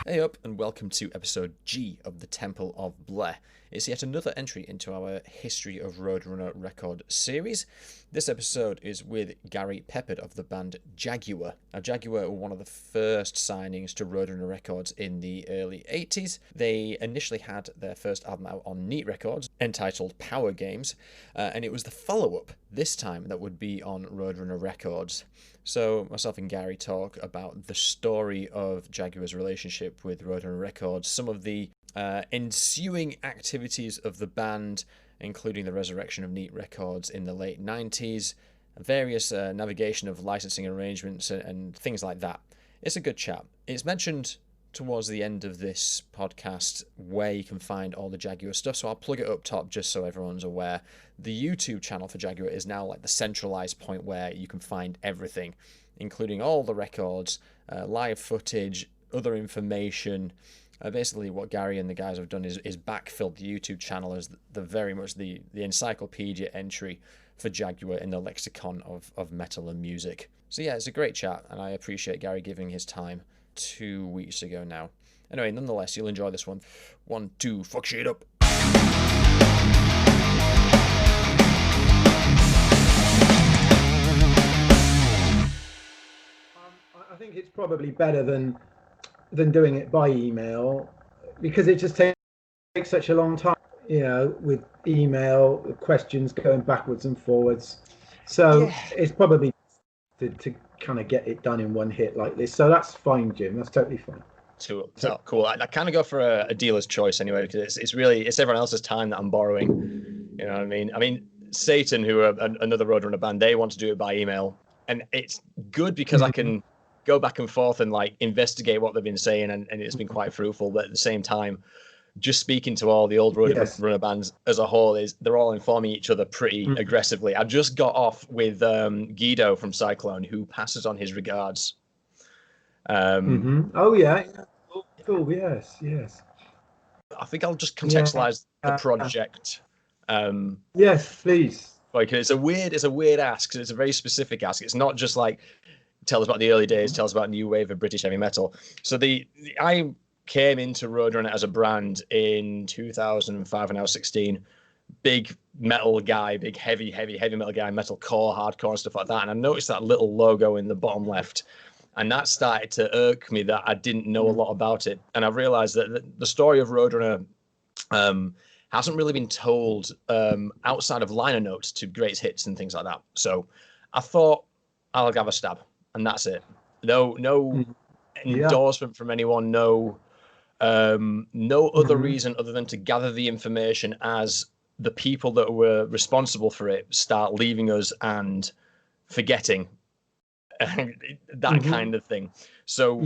Hey up and welcome to episode G of the Temple of Bleh. It's yet another entry into our History of Roadrunner Record series. This episode is with Garry Pepperd of the band Jaguar. Now Jaguar were one of the first signings to Roadrunner Records in the early 80s. They initially had their first album out on Neat Records entitled Power Games, and it was the follow-up this time that would be on Roadrunner Records. So myself and Garry talk about the story of Jaguar's relationship with Roadrunner Records, some of the ensuing activities of the band, including the resurrection of Neat Records in the late 90s, various navigation of licensing arrangements and things like that. It's a good chat. It's mentioned towards the end of this podcast where you can find all the Jaguar stuff, so I'll plug it up top just so everyone's aware. The YouTube channel for Jaguar is now like the centralized point where you can find everything, including all the records, live footage, other information. Basically what Garry and the guys have done is backfilled the YouTube channel as the very much the encyclopedia entry for Jaguar in the lexicon of metal and music. So yeah, it's a great chat, and I appreciate Garry giving his time 2 weeks ago now. Anyway, nonetheless, you'll enjoy this one. 1, 2, fuck shit up. I think it's probably better than doing it by email, because it just takes such a long time, you know, with email, questions going backwards and forwards. So it's probably to kind of get it done in one hit like this. So that's fine, Jim. That's totally fine. Cool. I kind of go for a dealer's choice anyway, because it's everyone else's time that I'm borrowing. You know what I mean? I mean, Satan, who are another Roadrunner band, they want to do it by email, and it's good because I can go back and forth and like investigate what they've been saying, and it's been quite fruitful. But at the same time, just speaking to all the old Roadrunner bands as a whole, they're all informing each other pretty aggressively. I just got off with Guido from Cyclone, who passes on his regards. Oh yeah. Cool. Yes. I think I'll just contextualize the project. Yes, please. Because it's a weird ask. It's a very specific ask. It's not just like tell us about the early days, tell us about new wave of British heavy metal. So I came into Roadrunner as a brand in 2005 when I was 16. Big metal guy, big heavy metal guy, metalcore, hardcore, and stuff like that. And I noticed that little logo in the bottom left, and that started to irk me that I didn't know a lot about it. And I realized that the story of Roadrunner hasn't really been told outside of liner notes to greatest hits and things like that. So I thought I'll have a stab, and that's it. No endorsement from anyone. No other reason other than to gather the information as the people that were responsible for it start leaving us and forgetting that kind of thing. So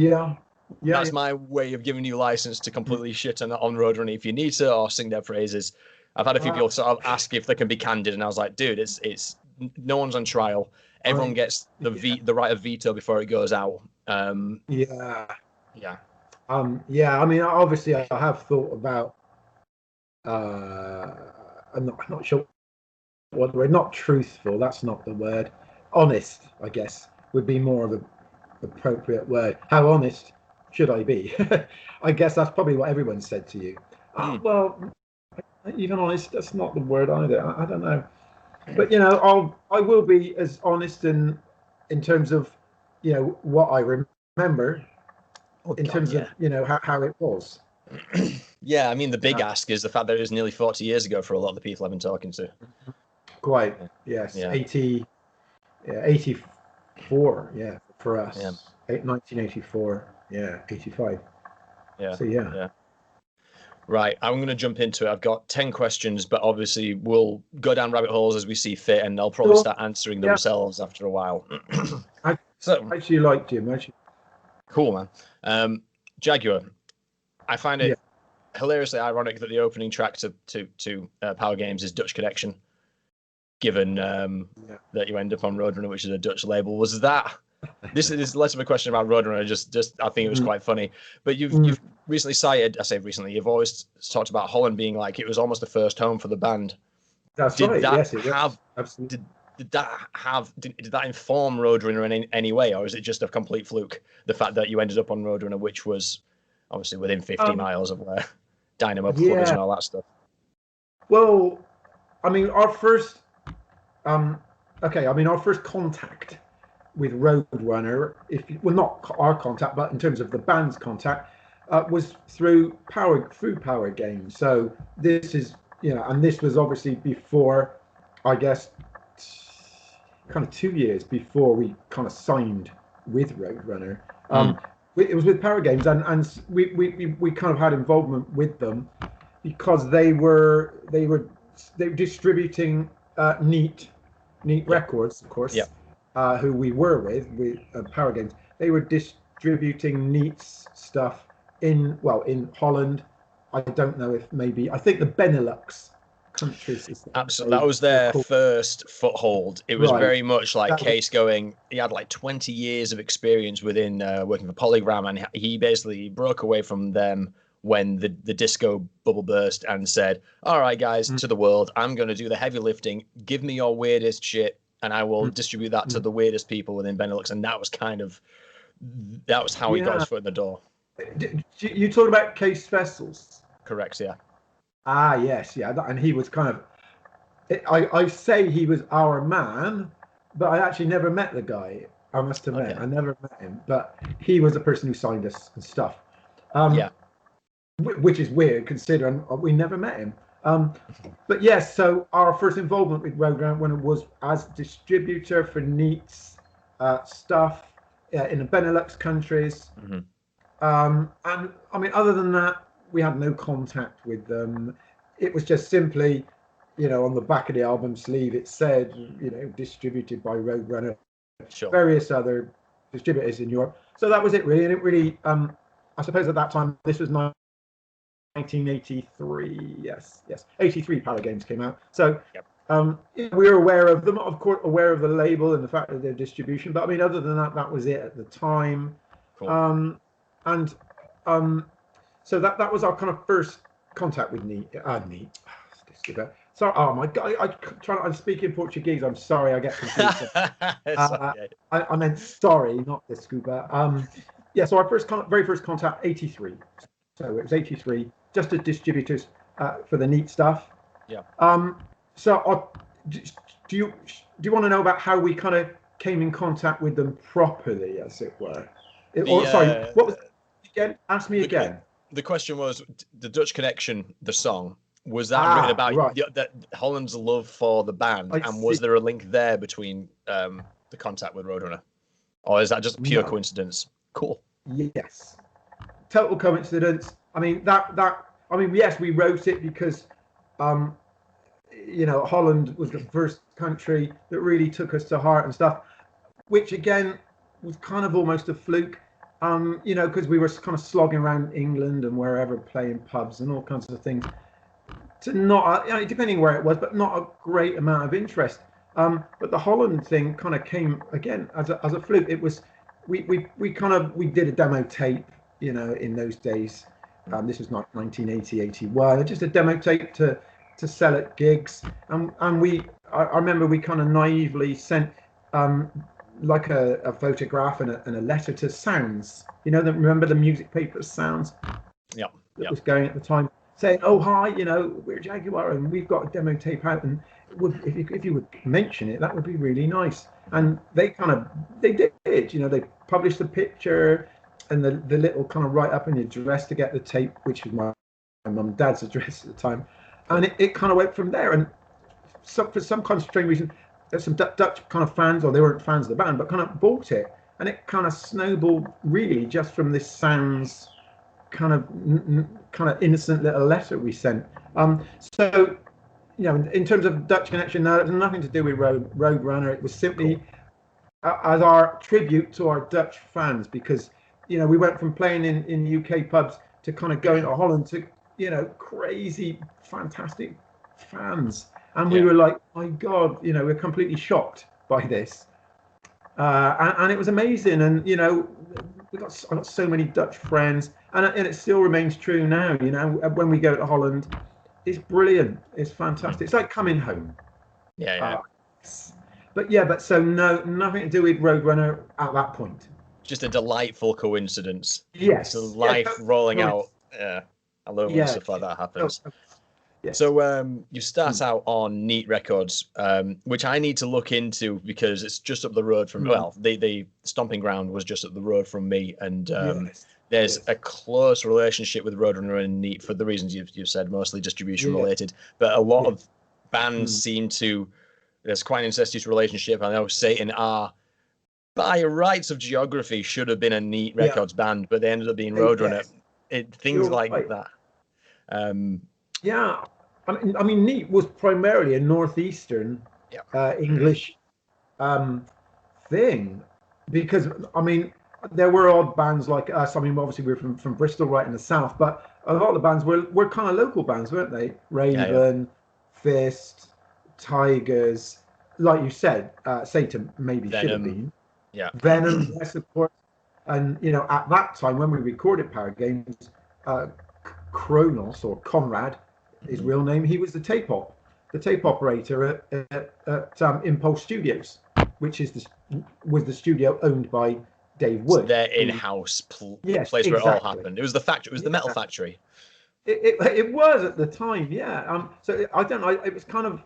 that's my way of giving you license to completely shit on Roadrunner if you need to, or sing their praises. I've had a few people sort of ask if they can be candid, and I was like, dude, it's no one's on trial. Everyone gets the right of veto before it goes out. I mean, obviously, I have thought about. I'm not sure what the word. Not truthful. That's not the word. Honest, I guess, would be more of an appropriate word. How honest should I be? I guess that's probably what everyone said to you. Well, even honest, that's not the word either. I don't know. But, you know, I will be as honest in terms of, you know, what I remember in terms of, you know, how it was. Yeah, I mean, the big ask is the fact that it was nearly 40 years ago for a lot of the people I've been talking to. Quite, yes. Yeah. 84, for us. Yeah. 1984, 85. Yeah. So, yeah. Right, I'm going to jump into it. I've got 10 questions, but obviously we'll go down rabbit holes as we see fit, and they'll probably start answering themselves after a while. I actually like Jim. Cool, man. Jaguar. I find it hilariously ironic that the opening track to Power Games is Dutch Connection, given that you end up on Roadrunner, which is a Dutch label. Was that... This is less of a question about Roadrunner. Just I think it was quite funny. But you've recently cited, I say recently, you've always talked about Holland being like it was almost the first home for the band. That's right. Yes, it was. Absolutely. Did that inform Roadrunner in any way, or is it just a complete fluke? The fact that you ended up on Roadrunner, which was obviously within 50 miles of where Dynamo Club is Yeah. and all that stuff. Well, I mean, our first our first contact with Roadrunner, well, not our contact, but in terms of the band's contact, was through Power Games. So this is, and this was obviously before, I guess, kind of 2 years before we kind of signed with Roadrunner. It was with Power Games, and we kind of had involvement with them because they were distributing Neat Records, of course, who we were with Power Games. They were distributing Neat's stuff in Holland. I don't know if I think the Benelux countries. Absolutely, that was their first foothold. It was very much like Case going. He had like 20 years of experience within working for Polygram, and he basically broke away from them when the disco bubble burst and said, "All right, guys, to the world, I'm going to do the heavy lifting. Give me your weirdest shit, and I will distribute that to the weirdest people within Benelux." And that was how he got his foot in the door. You talk about Case Vessels? Correct, yeah. Ah, yes, yeah, and he was kind of. I say he was our man, but I actually never met the guy. I must admit, I never met him, but he was the person who signed us and stuff. Which is weird considering we never met him. But yes, so our first involvement with Roadrunner was as distributor for Neat's stuff in the Benelux countries. And I mean, other than that, we had no contact with them. It was just simply, on the back of the album sleeve, it said, distributed by Roadrunner, various other distributors in Europe. So that was it, really. And it really, I suppose at that time, this was 1983. Yes, 83 Power Games came out. So we were aware of them, of course, aware of the label and the fact of their distribution. But I mean, other than that, that was it at the time. Cool. So that was our kind of first contact with Neat. Sorry, oh my God, I'm speaking Portuguese. I'm sorry, I get confused. I meant sorry, not the scuba. So our very first contact, 83. So it was 83, just as distributors for the Neat stuff. Yeah. So do you want to know about how we kind of came in contact with them properly, as it were? Sorry, what was again? Ask me again. The question was the Dutch Connection, the song. Was that written about that Holland's love for the band, and was there a link there between the contact with Roadrunner, or is that just pure coincidence? Cool. Yes, total coincidence. I mean yes, we wrote it because Holland was the first country that really took us to heart and stuff, which again was kind of almost a fluke. Because we were kind of slogging around England and wherever, playing pubs and all kinds of things, to not, depending where it was, but not a great amount of interest. But the Holland thing kind of came again as a fluke. It was we did a demo tape, in those days. This was not 1980, 81. Just a demo tape to sell at gigs, and I remember we kind of naively sent. Like a photograph and a letter to Sounds, remember the music paper Sounds? That was going at the time, saying, "Oh hi, we're Jaguar and we've got a demo tape out, and if you would mention it, that would be really nice." And they did, they published the picture and the little kind of write up in the address to get the tape, which was my mum and dad's address at the time, and it kind of went from there. And for some kind of strange reason, there's some Dutch kind of fans, or they weren't fans of the band, but kind of bought it, and it kind of snowballed really just from this Sounds kind of innocent little letter we sent. So in terms of Dutch Connection, no, it had nothing to do with Roadrunner. It was simply as our tribute to our Dutch fans, because we went from playing in UK pubs to kind of going to Holland to crazy, fantastic fans. And we were like, my God, we're completely shocked by this. And it was amazing. And, I got so many Dutch friends. And it still remains true now, when we go to Holland. It's brilliant. It's fantastic. It's like coming home. Yeah. But so no, nothing to do with Roadrunner at that point. just a delightful coincidence. Yes. So life rolling out. Yeah, I love when Yeah. stuff like that happens. Yes. So you start out on Neat Records, which I need to look into because it's just up the road from. Well, the stomping ground was just up the road from me, and there's a close relationship with Roadrunner and Neat for the reasons you've said, mostly distribution related. But a lot of bands seem to. There's quite an incestuous relationship. I know Satan are, by rights of geography, should have been a Neat Records band, but they ended up being Roadrunner. Things like that. Yeah, I mean, Neat was primarily a northeastern English thing, because I mean, there were odd bands like us. I mean, obviously we're from Bristol, right in the south, but a lot of the bands were kind of local bands, weren't they? Raven, Fist, Tigers, like you said, Satan maybe should have been. Yeah, Venom, yes, of course. And you know, at that time when we recorded Power Games, Kronos, or Conrad, his real name, he was the tape operator at Impulse Studios, which was the studio owned by Dave Wood. Their in-house place where it all happened. It was the factory. It was the metal factory. It was at the time, yeah. So I don't know. It was kind of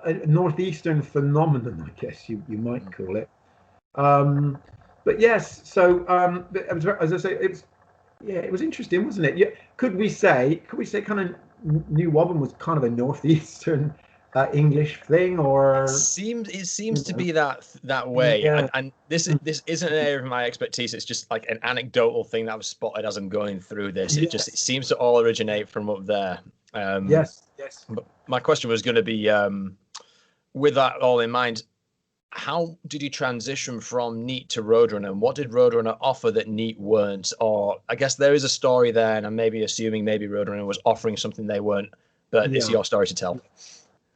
a northeastern phenomenon, I guess you might call it. But yes, so as I say, it was interesting, wasn't it? Yeah. Could we say kind of NWOBHM was kind of a northeastern English thing, or it seems to be that way. And this isn't an area of my expertise. It's just like an anecdotal thing that I've spotted as I'm going through this. It seems to all originate from up there. Yes. But my question was going to be, with that all in mind, how did you transition from Neat to Roadrunner, and what did Roadrunner offer that Neat weren't? Or I guess there is a story there, and I'm maybe assuming Roadrunner was offering something they weren't, but it's your story to tell.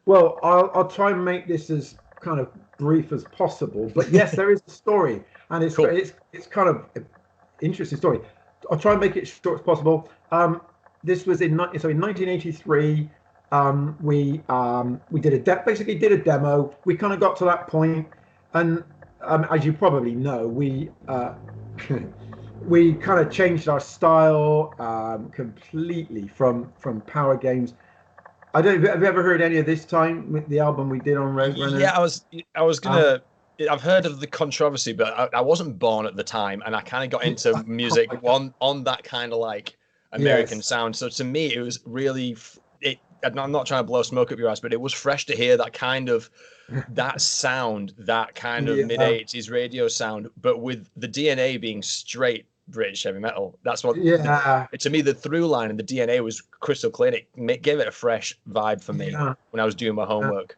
Well, I'll try and make this as kind of brief as possible. But yes, there is a story, and it's cool. It's kind of an interesting story. I'll try and make it as short as possible. This was in 1983. We basically did a demo. We kind of got to that point, and as you probably know, we we kind of changed our style completely from Power Games. I don't. Have you ever heard any of this time with the album we did on Roadrunner? Yeah, I was gonna. I've heard of the controversy, but I wasn't born at the time, and I kind of got into music on that kind of like American sound. So to me, it was really. I'm not trying to blow smoke up your ass, but it was fresh to hear that kind of sound, that kind of mid-80s radio sound, but with the DNA being straight British heavy metal. That's what to me, the through line and the DNA was crystal clear. It gave it a fresh vibe for me when I was doing my homework.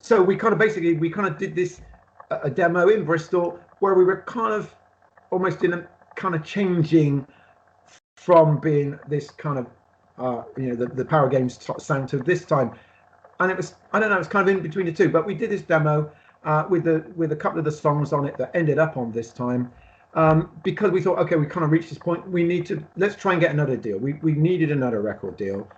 So we kind of did this a demo in Bristol where we were kind of almost in a kind of changing from being this kind of the Power Games sound to this time, and it was, I don't know, it was kind of in between the two. But we did this demo with a couple of the songs on it that ended up on this time, because we thought, okay, we kind of reached this point. Let's try and get another deal. We needed another record deal.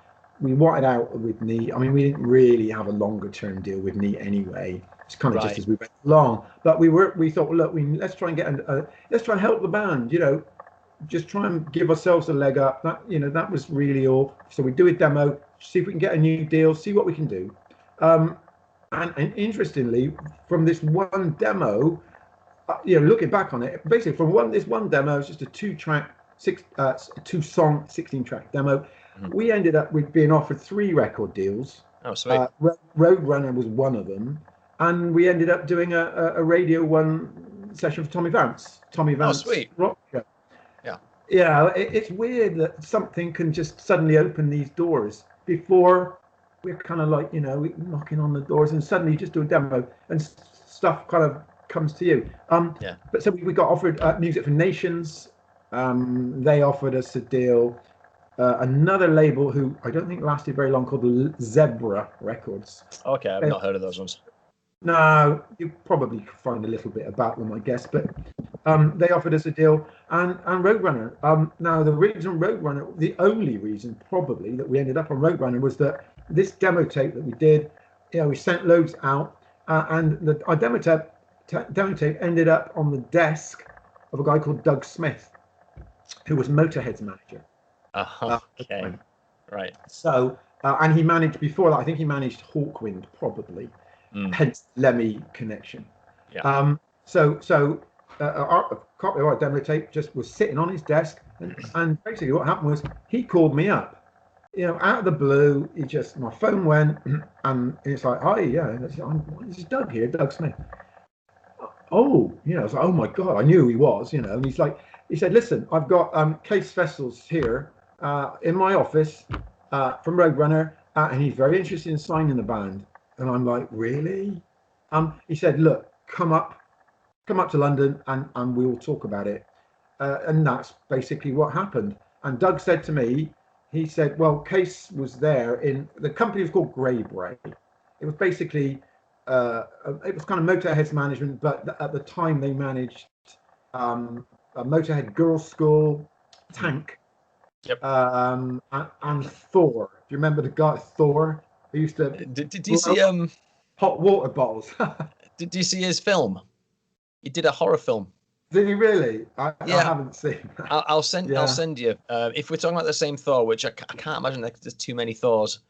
We wanted out with Neat. I mean, we didn't really have a longer term deal with Neat anyway. It's kind of just as we went along. But we thought, well, look, let's try and get let's try and help the band. Just try and give ourselves a leg up. That was really all. So we do a demo, see if we can get a new deal, see what we can do. And interestingly, from this one demo, looking back on it, basically from this one demo, it's just a two-song, 16-track demo. We ended up with being offered 3 record deals. Oh, sweet. Roadrunner was one of them, and we ended up doing a Radio 1 session for Tommy Vance. Oh, sweet. Rock show. Yeah, it's weird that something can just suddenly open these doors. Before, we're kind of like, knocking on the doors, and suddenly you just do a demo and stuff kind of comes to you. But so we got offered Music for Nations. They offered us a deal. Another label who I don't think lasted very long, called Zebra Records. Okay, I've not heard of those ones. No, you probably find a little bit about them, I guess. But they offered us a deal, and Roadrunner. Now, the only reason probably that we ended up on Roadrunner was that this demo tape that we did, we sent loads out, and our demo tape ended up on the desk of a guy called Doug Smith, who was Motorhead's manager. Okay, right. So, and he managed before that. I think he managed Hawkwind, probably. Hence Lemmy connection. Yeah. A copy of our demo tape just was sitting on his desk, and basically what happened was he called me up, out of the blue. My phone went, and it's like, hi, yeah, this is Doug here, Doug Smith. Oh, I was like, oh my God, I knew who he was, and he said, listen, I've got Case Vessels here in my office from Roadrunner, and he's very interested in signing the band. And I'm like, really? He said, look, come up to London and we'll talk about it. And that's basically what happened. And Doug said to me, he said, well, Case was there the company was called Greybrae. It was basically, it was kind of Motorhead's management, but at the time they managed a Motorhead Girls' School, Tank, Yep. And Thor. Do you remember the guy Thor who used to? Did you see hot water bottles? Did you see his film? He did a horror film. Did he really? I haven't seen that. I'll send you. If we're talking about the same Thor, which I can't imagine there's too many Thors.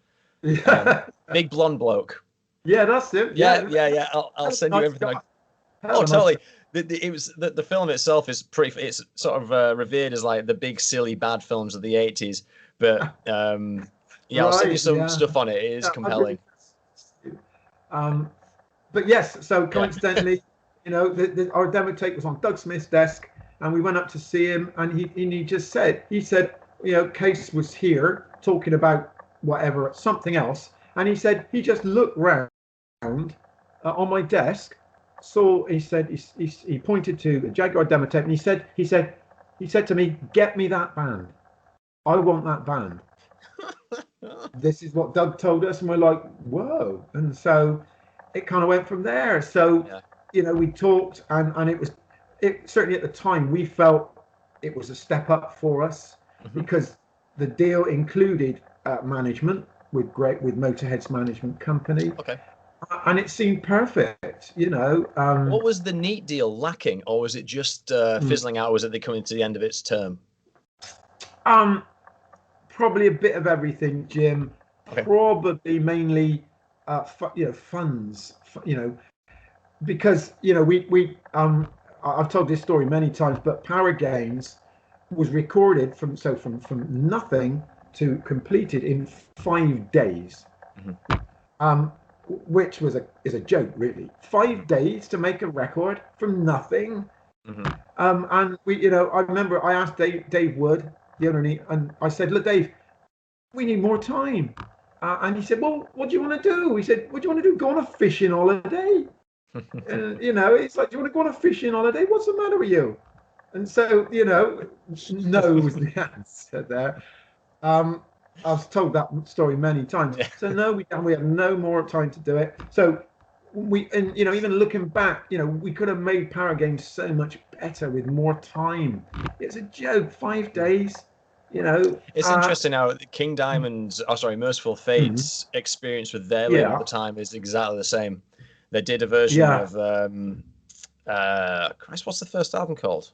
Big blonde bloke. Yeah, that's it. Yeah. I'll send you everything. Totally. It was the film itself is pretty. It's sort of revered as like the big silly bad films of the 80s. But I'll send you some stuff on it. It is compelling. But yes, so coincidentally, our demo tape was on Doug Smith's desk, and we went up to see him, and he just said, Case was here talking about whatever, something else, and he said he just looked round on my desk. So he said he pointed to the Jaguar demo tape, and he said to me, "Get me that band. I want that band." This is what Doug told us, and we're like, "Whoa!" And so it kind of went from there. So we talked, and it certainly at the time we felt it was a step up for us because the deal included management with Motorhead's management company. Okay. And it seemed perfect, What was the neat deal lacking, or was it just fizzling out? Or was it they coming to the end of its term? Probably a bit of everything, Jim. Okay. Probably mainly, funds. Because I've told this story many times, but Power Games was recorded from nothing to completed in 5 days. Which is a joke, really. 5 days to make a record from nothing. And I remember I asked Dave Wood, the owner, and I said, "Look, Dave, we need more time." And he said, "Well, what do you want to do?" He said, "What do you want to do? Go on a fishing holiday?" And it's like, "Do you want to go on a fishing holiday? What's the matter with you?" And so, no was the answer there. I've told that story many times. So no, we have no more time to do it. So even looking back, we could have made Power Games so much better with more time. It's a joke. 5 days, It's interesting how King Diamond's, Merciful Fate's experience with their label at the time is exactly the same. They did a version of Christ, what's the first album called?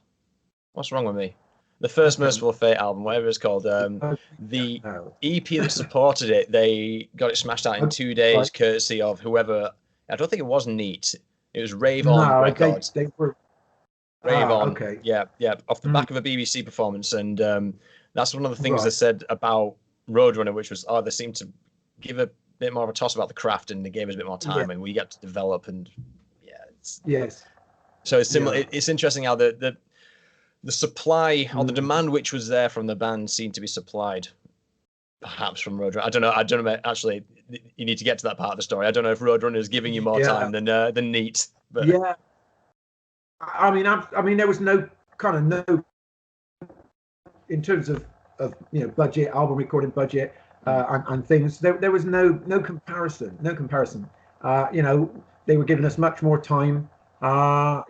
What's wrong with me? The first Merciful Fate album, whatever it's called, the EP that supported it, they got it smashed out in 2 days, courtesy of whoever. I don't think it was Neat. It was Rave On Records. They were Rave On. Okay. Yeah, off the back of a BBC performance, and that's one of the things they said about Roadrunner, which was, they seemed to give a bit more of a toss about the craft, and they gave us a bit more time, and we got to develop, and So it's similar. It's interesting how the supply or the demand which was there from the band seemed to be supplied, perhaps from Roadrunner. I don't know. Actually, you need to get to that part of the story. I don't know if Roadrunner is giving you more time than Neat. But I mean, there was no in terms of budget, album recording budget, and things. There was no comparison. They were giving us much more time. A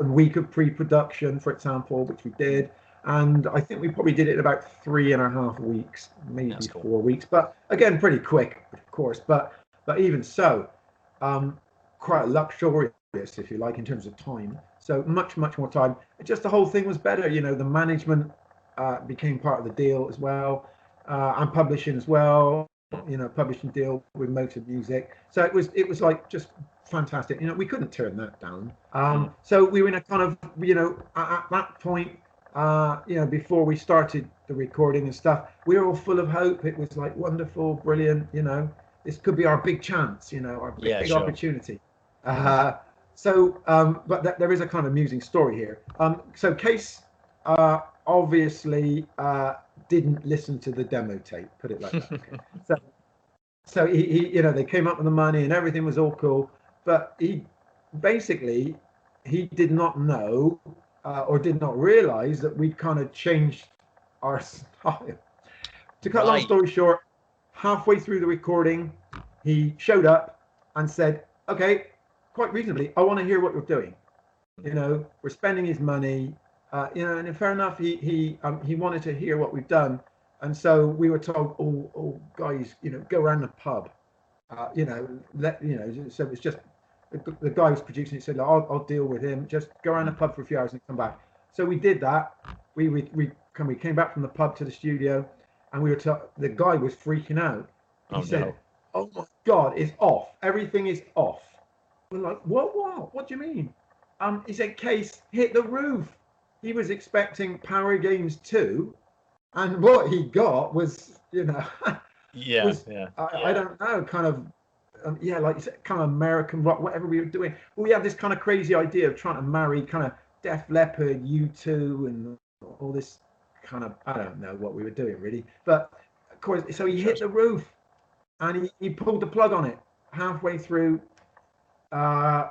week of pre-production, for example, which we did, and I think we probably did it in about 3.5 weeks, maybe 4 weeks. But again, pretty quick, of course. But even so, quite luxurious, if you like, in terms of time. So much more time. Just the whole thing was better. You know, the management became part of the deal as well, and publishing as well. You know, publishing deal with Motor Music. So it was like just fantastic. You know, we couldn't turn that down. So we were in a kind of, you know, at that point, you know, before we started the recording and stuff, we were all full of hope. It was like wonderful, brilliant. You know, this could be our big chance. You know, our big sure. opportunity. But there is a kind of amusing story here. So Case obviously didn't listen to the demo tape. Put it like that. Okay. So he, you know, they came up with the money and everything was all cool, but he did not know or did not realize that we'd kind of changed our style. To cut a long story short, halfway through the recording, he showed up and said, "Okay, quite reasonably, I want to hear what you're doing. You know, we're spending his money. You know, and fair enough, he wanted to hear what we've done." And so we were told, oh guys, you know, go around the pub. You know, so it's just the guy who's producing it said, I'll deal with him. Just go around the pub for a few hours and come back. So we did that. We came back from the pub to the studio, and we were the guy was freaking out. He said, "Oh my God, it's off. Everything is off." We're like, what do you mean? He said, "Case hit the roof." He was expecting Power Games 2, and what he got was, you know, I don't know, kind of, like kind of American rock, whatever we were doing. But we had this kind of crazy idea of trying to marry kind of Def Leppard, U2, and all this kind of, I don't know what we were doing really. But of course, so he hit the roof, and he pulled the plug on it halfway through, and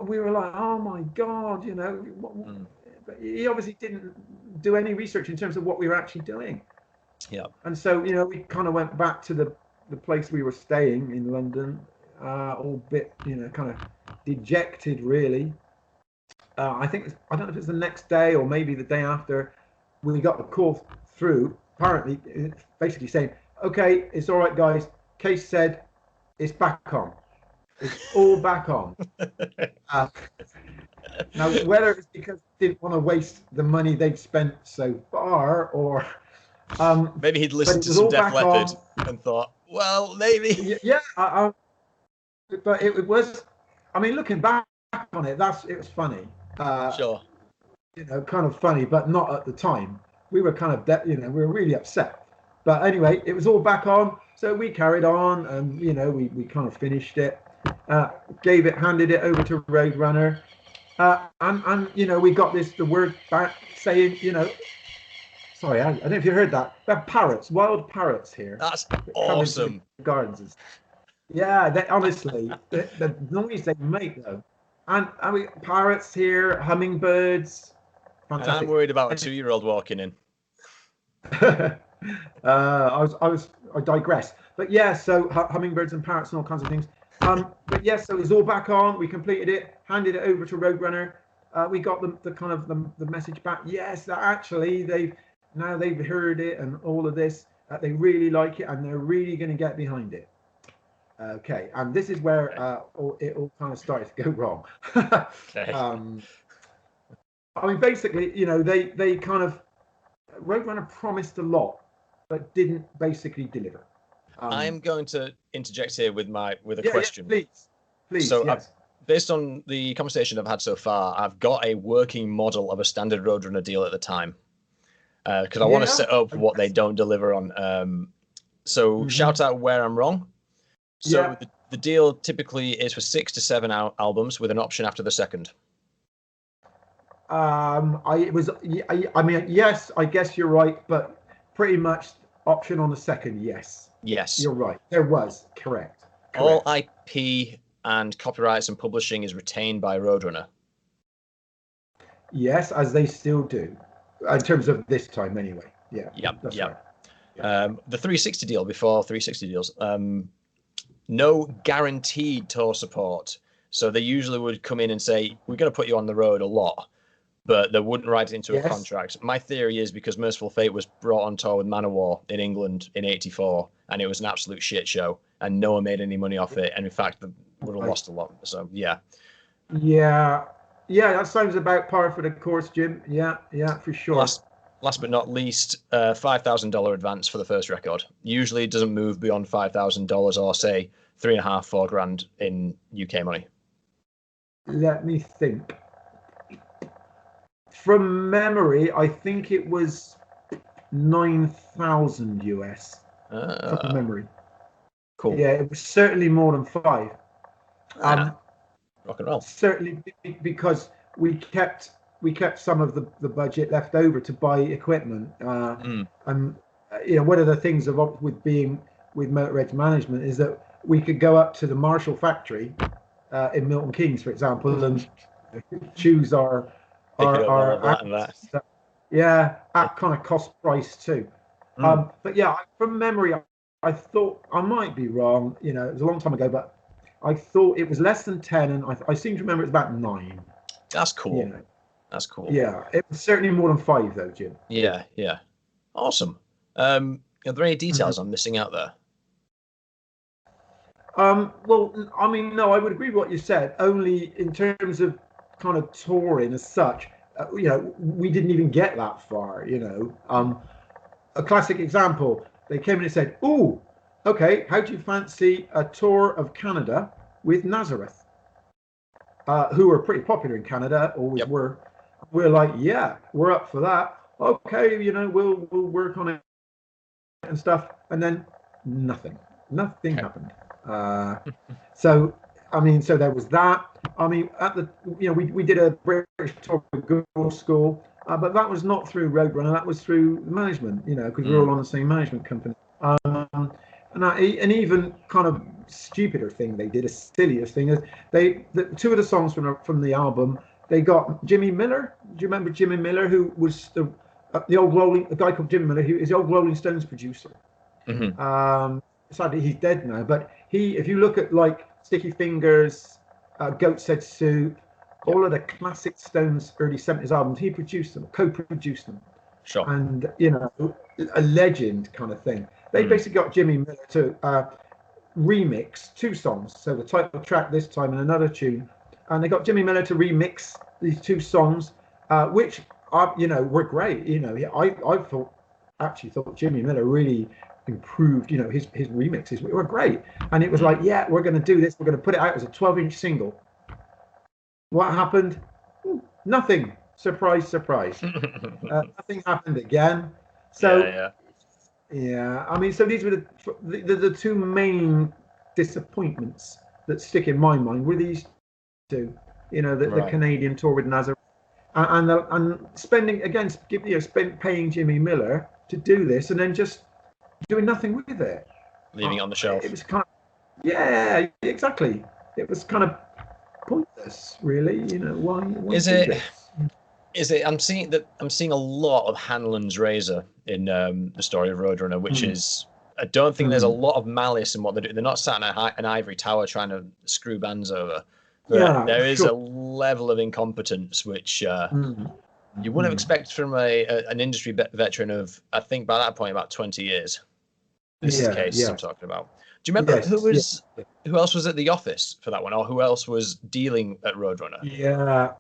we were like, oh my God, you know. But he obviously didn't do any research in terms of what we were actually doing. Yeah. And so, you know, we kind of went back to the place we were staying in London, all bit, you know, kind of dejected, really. I don't know if it's the next day or maybe the day after, we got a call through, apparently, basically saying, "Okay, it's all right, guys. Case said it's back on. It's all back on." Now, whether it's because they didn't want to waste the money they'd spent so far, or maybe he'd listened to some Def Leppard and thought, well, maybe. Yeah, but it was. I mean, looking back on it, it was funny. Sure. You know, kind of funny, but not at the time. We were kind of, you know, we were really upset. But anyway, it was all back on, so we carried on, and you know, we kind of finished it, handed it over to Roadrunner. And you know, we got the word back saying, you know, sorry, I don't know if you heard that. They're parrots, wild parrots here. That's awesome. Gardens. Yeah, honestly, the noise they make though, and we parrots here, hummingbirds. Fantastic. And I'm worried about a 2-year-old walking in. I digress. But yeah, so hummingbirds and parrots and all kinds of things. But yes, so it was all back on. We completed it, handed it over to Roadrunner. We got the kind of the message back. Yes, that actually they've heard it and all of this. They really like it and they're really going to get behind it. Okay, and this is where it all kind of started to go wrong. Okay. I mean, basically, you know, they kind of Roadrunner promised a lot, but didn't basically deliver. I'm going to interject here with a question. Yeah, please. So, yes. Based on the conversation I've had so far, I've got a working model of a standard Roadrunner deal at the time, because I want to set up what they don't deliver on. So, shout out where I'm wrong. So, the deal typically is for 6 to 7 albums with an option after the second. I mean, yes, I guess you're right, but pretty much option on the second, yes. Yes. You're right. There was, correct. All IP and copyrights and publishing is retained by Roadrunner. Yes, as they still do, in terms of this time anyway. Yeah. Yep. That's yep. Right. Yeah. The 360 deal, before 360 deals, no guaranteed tour support. So they usually would come in and say, we're going to put you on the road a lot, but they wouldn't write it into a contract. My theory is because Merciful Fate was brought on tour with Manowar in England in '84, and it was an absolute shit show, and no one made any money off it, and in fact, they would have lost a lot. So yeah. Yeah, yeah, that sounds about par for the course, Jim. Yeah, yeah, for sure. Last but not least, $5,000 advance for the first record. Usually it doesn't move beyond $5,000 or say $3,500-4,000 in UK money. Let me think. From memory, I think it was 9,000 US. From memory. Cool. Yeah, it was certainly more than 5. Rock and roll. Certainly, because we kept some of the budget left over to buy equipment. And one of the things with being with Motor Edge management is that we could go up to the Marshall factory in Milton Keynes, for example, and choose our stuff. Yeah, at kind of cost price too. But yeah, from memory, I thought, I might be wrong. It was a long time ago, but I thought it was less than 10, and I seem to remember it's about 9. That's cool. That's cool. Yeah, it was certainly more than 5 though, Jim. Yeah. Awesome. Are there any details I'm missing out there? Well, I mean, no, I would agree with what you said. Only in terms of kind of touring as such, we didn't even get that far. A classic example: they came in and said, "Ooh, okay, how do you fancy a tour of Canada with Nazareth?" Who are pretty popular in Canada, always were. We're like, yeah, we're up for that. Okay, we'll work on it and stuff. And then nothing happened. So there was that. I mean, we did a British tour with Girl School, but that was not through Roadrunner. That was through management, because we were all on the same management company. And even kind of stupider thing they did, a sillier thing, is two of the songs from the album, they got Jimmy Miller. Do you remember Jimmy Miller, who was the guy called Jimmy Miller, who is the old Rolling Stones producer? Sadly, he's dead now. But if you look at like Sticky Fingers, Goat's Head Soup, all of the classic Stones early 70s albums, he produced them, co-produced them. Sure. And a legend kind of thing. They basically got Jimmy Miller to remix 2 songs, so the title track this time and another tune, and they got Jimmy Miller to remix these 2 songs, which were great. I thought Jimmy Miller really improved. His remixes were great, and it was like, yeah, we're going to do this. We're going to put it out as a 12-inch single. What happened? Nothing. Surprise, surprise. Nothing happened again. So. Yeah, I mean, so these were the 2 main disappointments that stick in my mind. Were these 2, the Canadian tour with Nazareth, and spending paying Jimmy Miller to do this, and then just doing nothing with it, leaving it on the shelf. It was kind of, yeah, exactly. It was kind of pointless, really. Why is it? Is it? I'm seeing a lot of Hanlon's razor in the story of Roadrunner, which is, I don't think there's a lot of malice in what they're doing. They're not sat in an ivory tower trying to screw bands over. But there is a level of incompetence which you wouldn't have expected from an industry veteran of, I think by that point, about 20 years. This is the case I'm talking about. Do you remember who else was at the office for that one, or who else was dealing at Roadrunner? Yeah.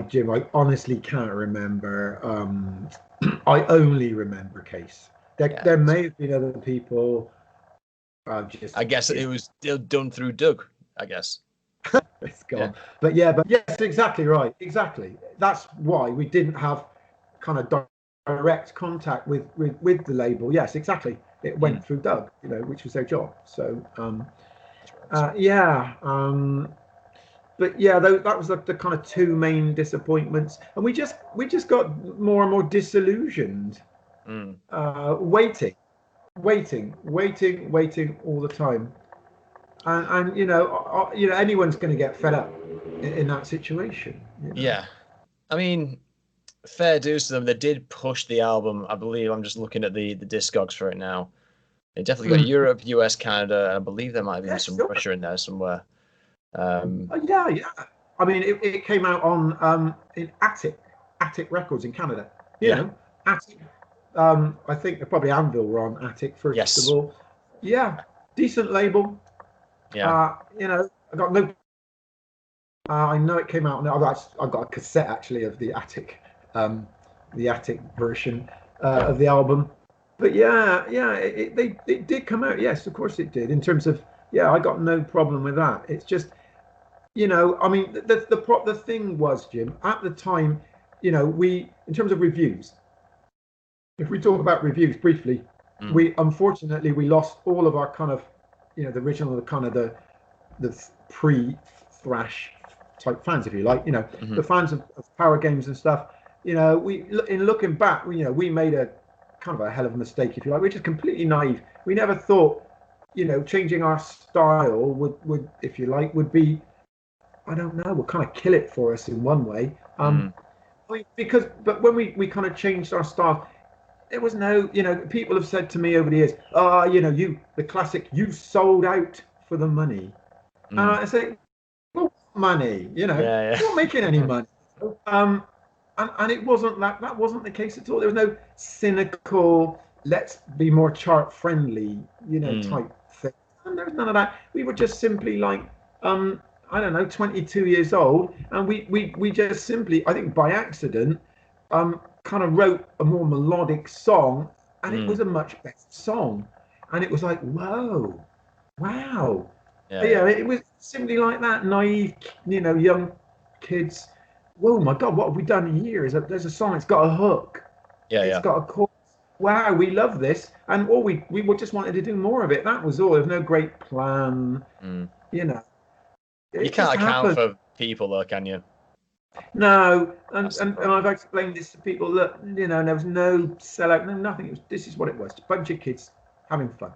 Jim, I honestly can't remember. I only remember Case. There may have been other people. I guess it was done through Doug, I guess. It's gone. But yes, exactly right. Exactly. That's why we didn't have kind of direct contact with the label. Yes, exactly. It went through Doug, which was their job. So, but yeah, that was the kind of 2 main disappointments, and we just got more and more disillusioned, waiting all the time, and anyone's going to get fed up in that situation. Yeah, I mean, fair dues to them. They did push the album. I believe I'm just looking at the Discogs for it now. They definitely got Europe, US, Canada. I believe there might have been some Russia in there somewhere. I mean, it came out on in Attic Records in Canada. Attic I think probably Anvil were on Attic first of Yes. all. Yeah, decent label. Yeah. I got no. I know it came out. I've got a cassette actually of the Attic version of the album. But yeah, it did come out. Yes, of course it did. In terms of I got no problem with that. It's just I mean, the thing was, Jim, at the time, we in terms of reviews. If we talk about reviews briefly, we unfortunately we lost all of our kind of the original the pre-thrash type fans, if you like, the fans of power games and stuff. We in looking back, we made a kind of a hell of a mistake, if you like. We're just completely naive. We never thought, changing our style would if you like, would be, I don't know, would kind of kill it for us in one way. But when we kind of changed our style, there was no, people have said to me over the years, the classic, you sold out for the money. And I say, well, money, you're not making any money. And it wasn't that wasn't the case at all. There was no cynical, let's be more chart friendly, type thing. And there was none of that. We were just simply like, I don't know, 22 years old, and we just simply, I think by accident, kind of wrote a more melodic song, and it was a much better song. And it was like, whoa, wow. It was simply like that, naive, young kids. Whoa, my God, what have we done here? There's a song, it's got a hook. It's got a chorus. Wow, we love this. And we just wanted to do more of it. That was all. There's no great plan, You can't account for people, though, can you? No, and I've explained this to people that there was no sellout, no nothing. This is what it was: a bunch of kids having fun.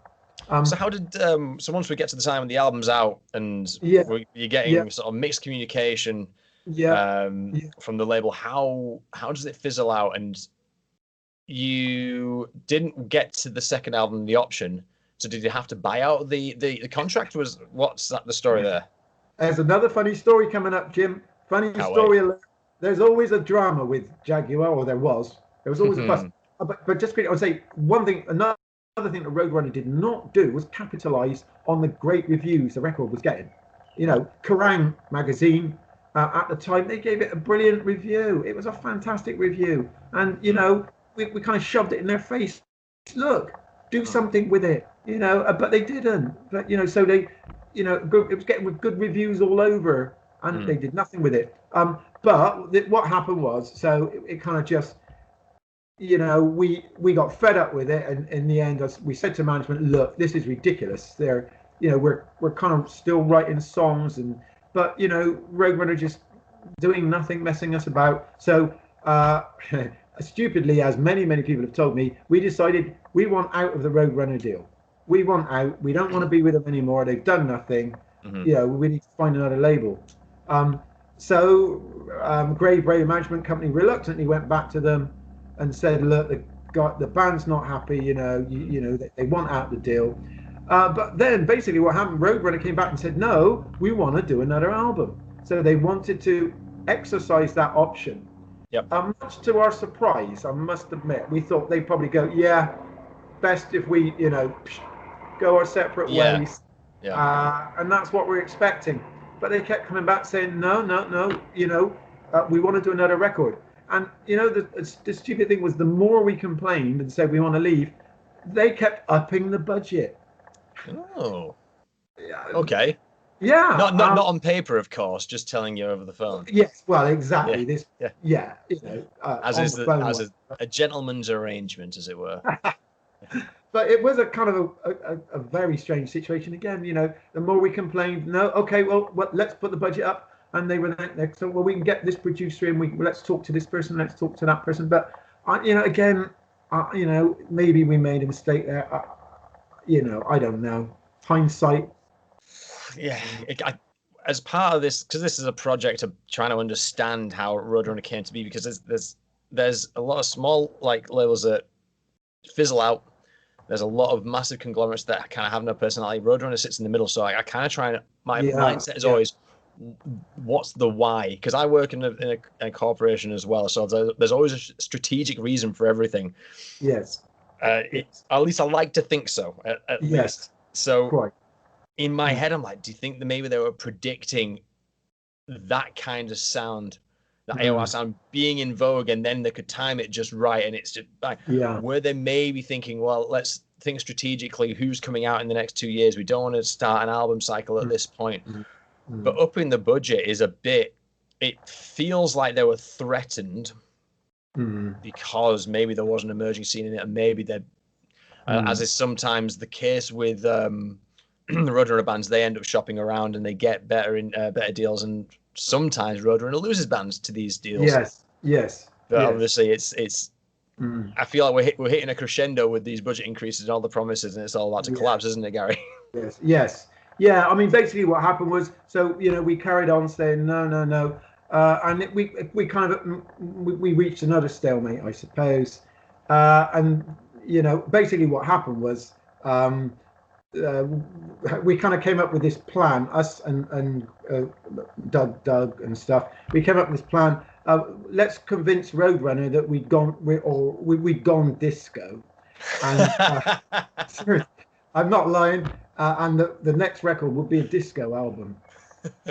So how did so once we get to the time when the album's out and you're getting sort of mixed communication from the label, how does it fizzle out? And you didn't get to the second album, The Option, so did you have to buy out the contract? What's the story there? There's another funny story coming up, Jim. Funny story alert. There's always a drama with Jaguar, or there was always a fuss. But just quickly, I would say another thing that Roadrunner did not do was capitalize on the great reviews the record was getting. Kerrang! Magazine at the time, they gave it a brilliant review. It was a fantastic review, and we kind of shoved it in their face. Look, do something with it, but they didn't. But so they, it was getting with good reviews all over, and they did nothing with it. But what happened was, so it kind of just, we got fed up with it, and in the end, we said to management, look, this is ridiculous. We're kind of still writing songs, but Roadrunner just doing nothing, messing us about. So stupidly, as many people have told me, we decided we want out of the Roadrunner deal. We want out. We don't want to be with them anymore. They've done nothing. We need to find another label. So Grave Ray Management Company reluctantly went back to them and said, look, the band's not happy. They want out the deal. But then basically what happened, Roadrunner came back and said, no, we want to do another album. So they wanted to exercise that option. Much to our surprise, I must admit, we thought they'd probably go, best if we, go our separate ways. And that's what we're expecting. But they kept coming back saying, no, we want to do another record. And, the stupid thing was, the more we complained and said we want to leave, they kept upping the budget. Oh. Okay. Yeah. Not on paper, of course, just telling you over the phone. Yes, well, exactly. As is a gentleman's arrangement, as it were. But it was a kind of a very strange situation again. The more we complained, no, okay, well, let's put the budget up. And they were like, so, well, we can get this producer in. Let's talk to this person. Let's talk to that person. But again, maybe we made a mistake there. I don't know. Hindsight. Yeah. As part of this, because this is a project of trying to understand how Roadrunner came to be, because there's a lot of small labels that fizzle out. There's a lot of massive conglomerates that kind of have no personality. Roadrunner sits in the middle, so I kind of try and my mindset is always, what's the why? Because I work in a corporation as well, so there's always a strategic reason for everything. Yes. Yes. At least I like to think so. At least. Yes. So Quite. in my Mm. head, I'm like, do you think that maybe they were predicting that kind of sound, that AOR Mm. sound being in vogue, and then they could time it just right, and it's just like, Yeah. were they maybe thinking, well, let's think strategically who's coming out in the next 2 years. We don't want to start an album cycle at Mm. this point. Mm. But Mm. upping the budget is a bit, it feels like they were threatened Mm. because maybe there was an emerging scene in it, and maybe they're, as Mm. is sometimes the case with the Roadrunner bands, they end up shopping around and they get better deals, and sometimes Roadrunner loses bands to these deals. Yes. Yes. But Yes. obviously, it's. Mm. I feel like we're hitting a crescendo with these budget increases and all the promises, and it's all about to Yeah. collapse, isn't it, Gary? Yes. Yes. Yeah. I mean, basically, what happened was, so we carried on saying no, no, no, and we kind of we reached another stalemate, I suppose, and basically what happened was. Uh, we kind of came up with this plan, us and Doug and stuff. We came up with this plan. Let's convince Roadrunner that we'd gone disco, and seriously, I'm not lying. And the next record would be a disco album.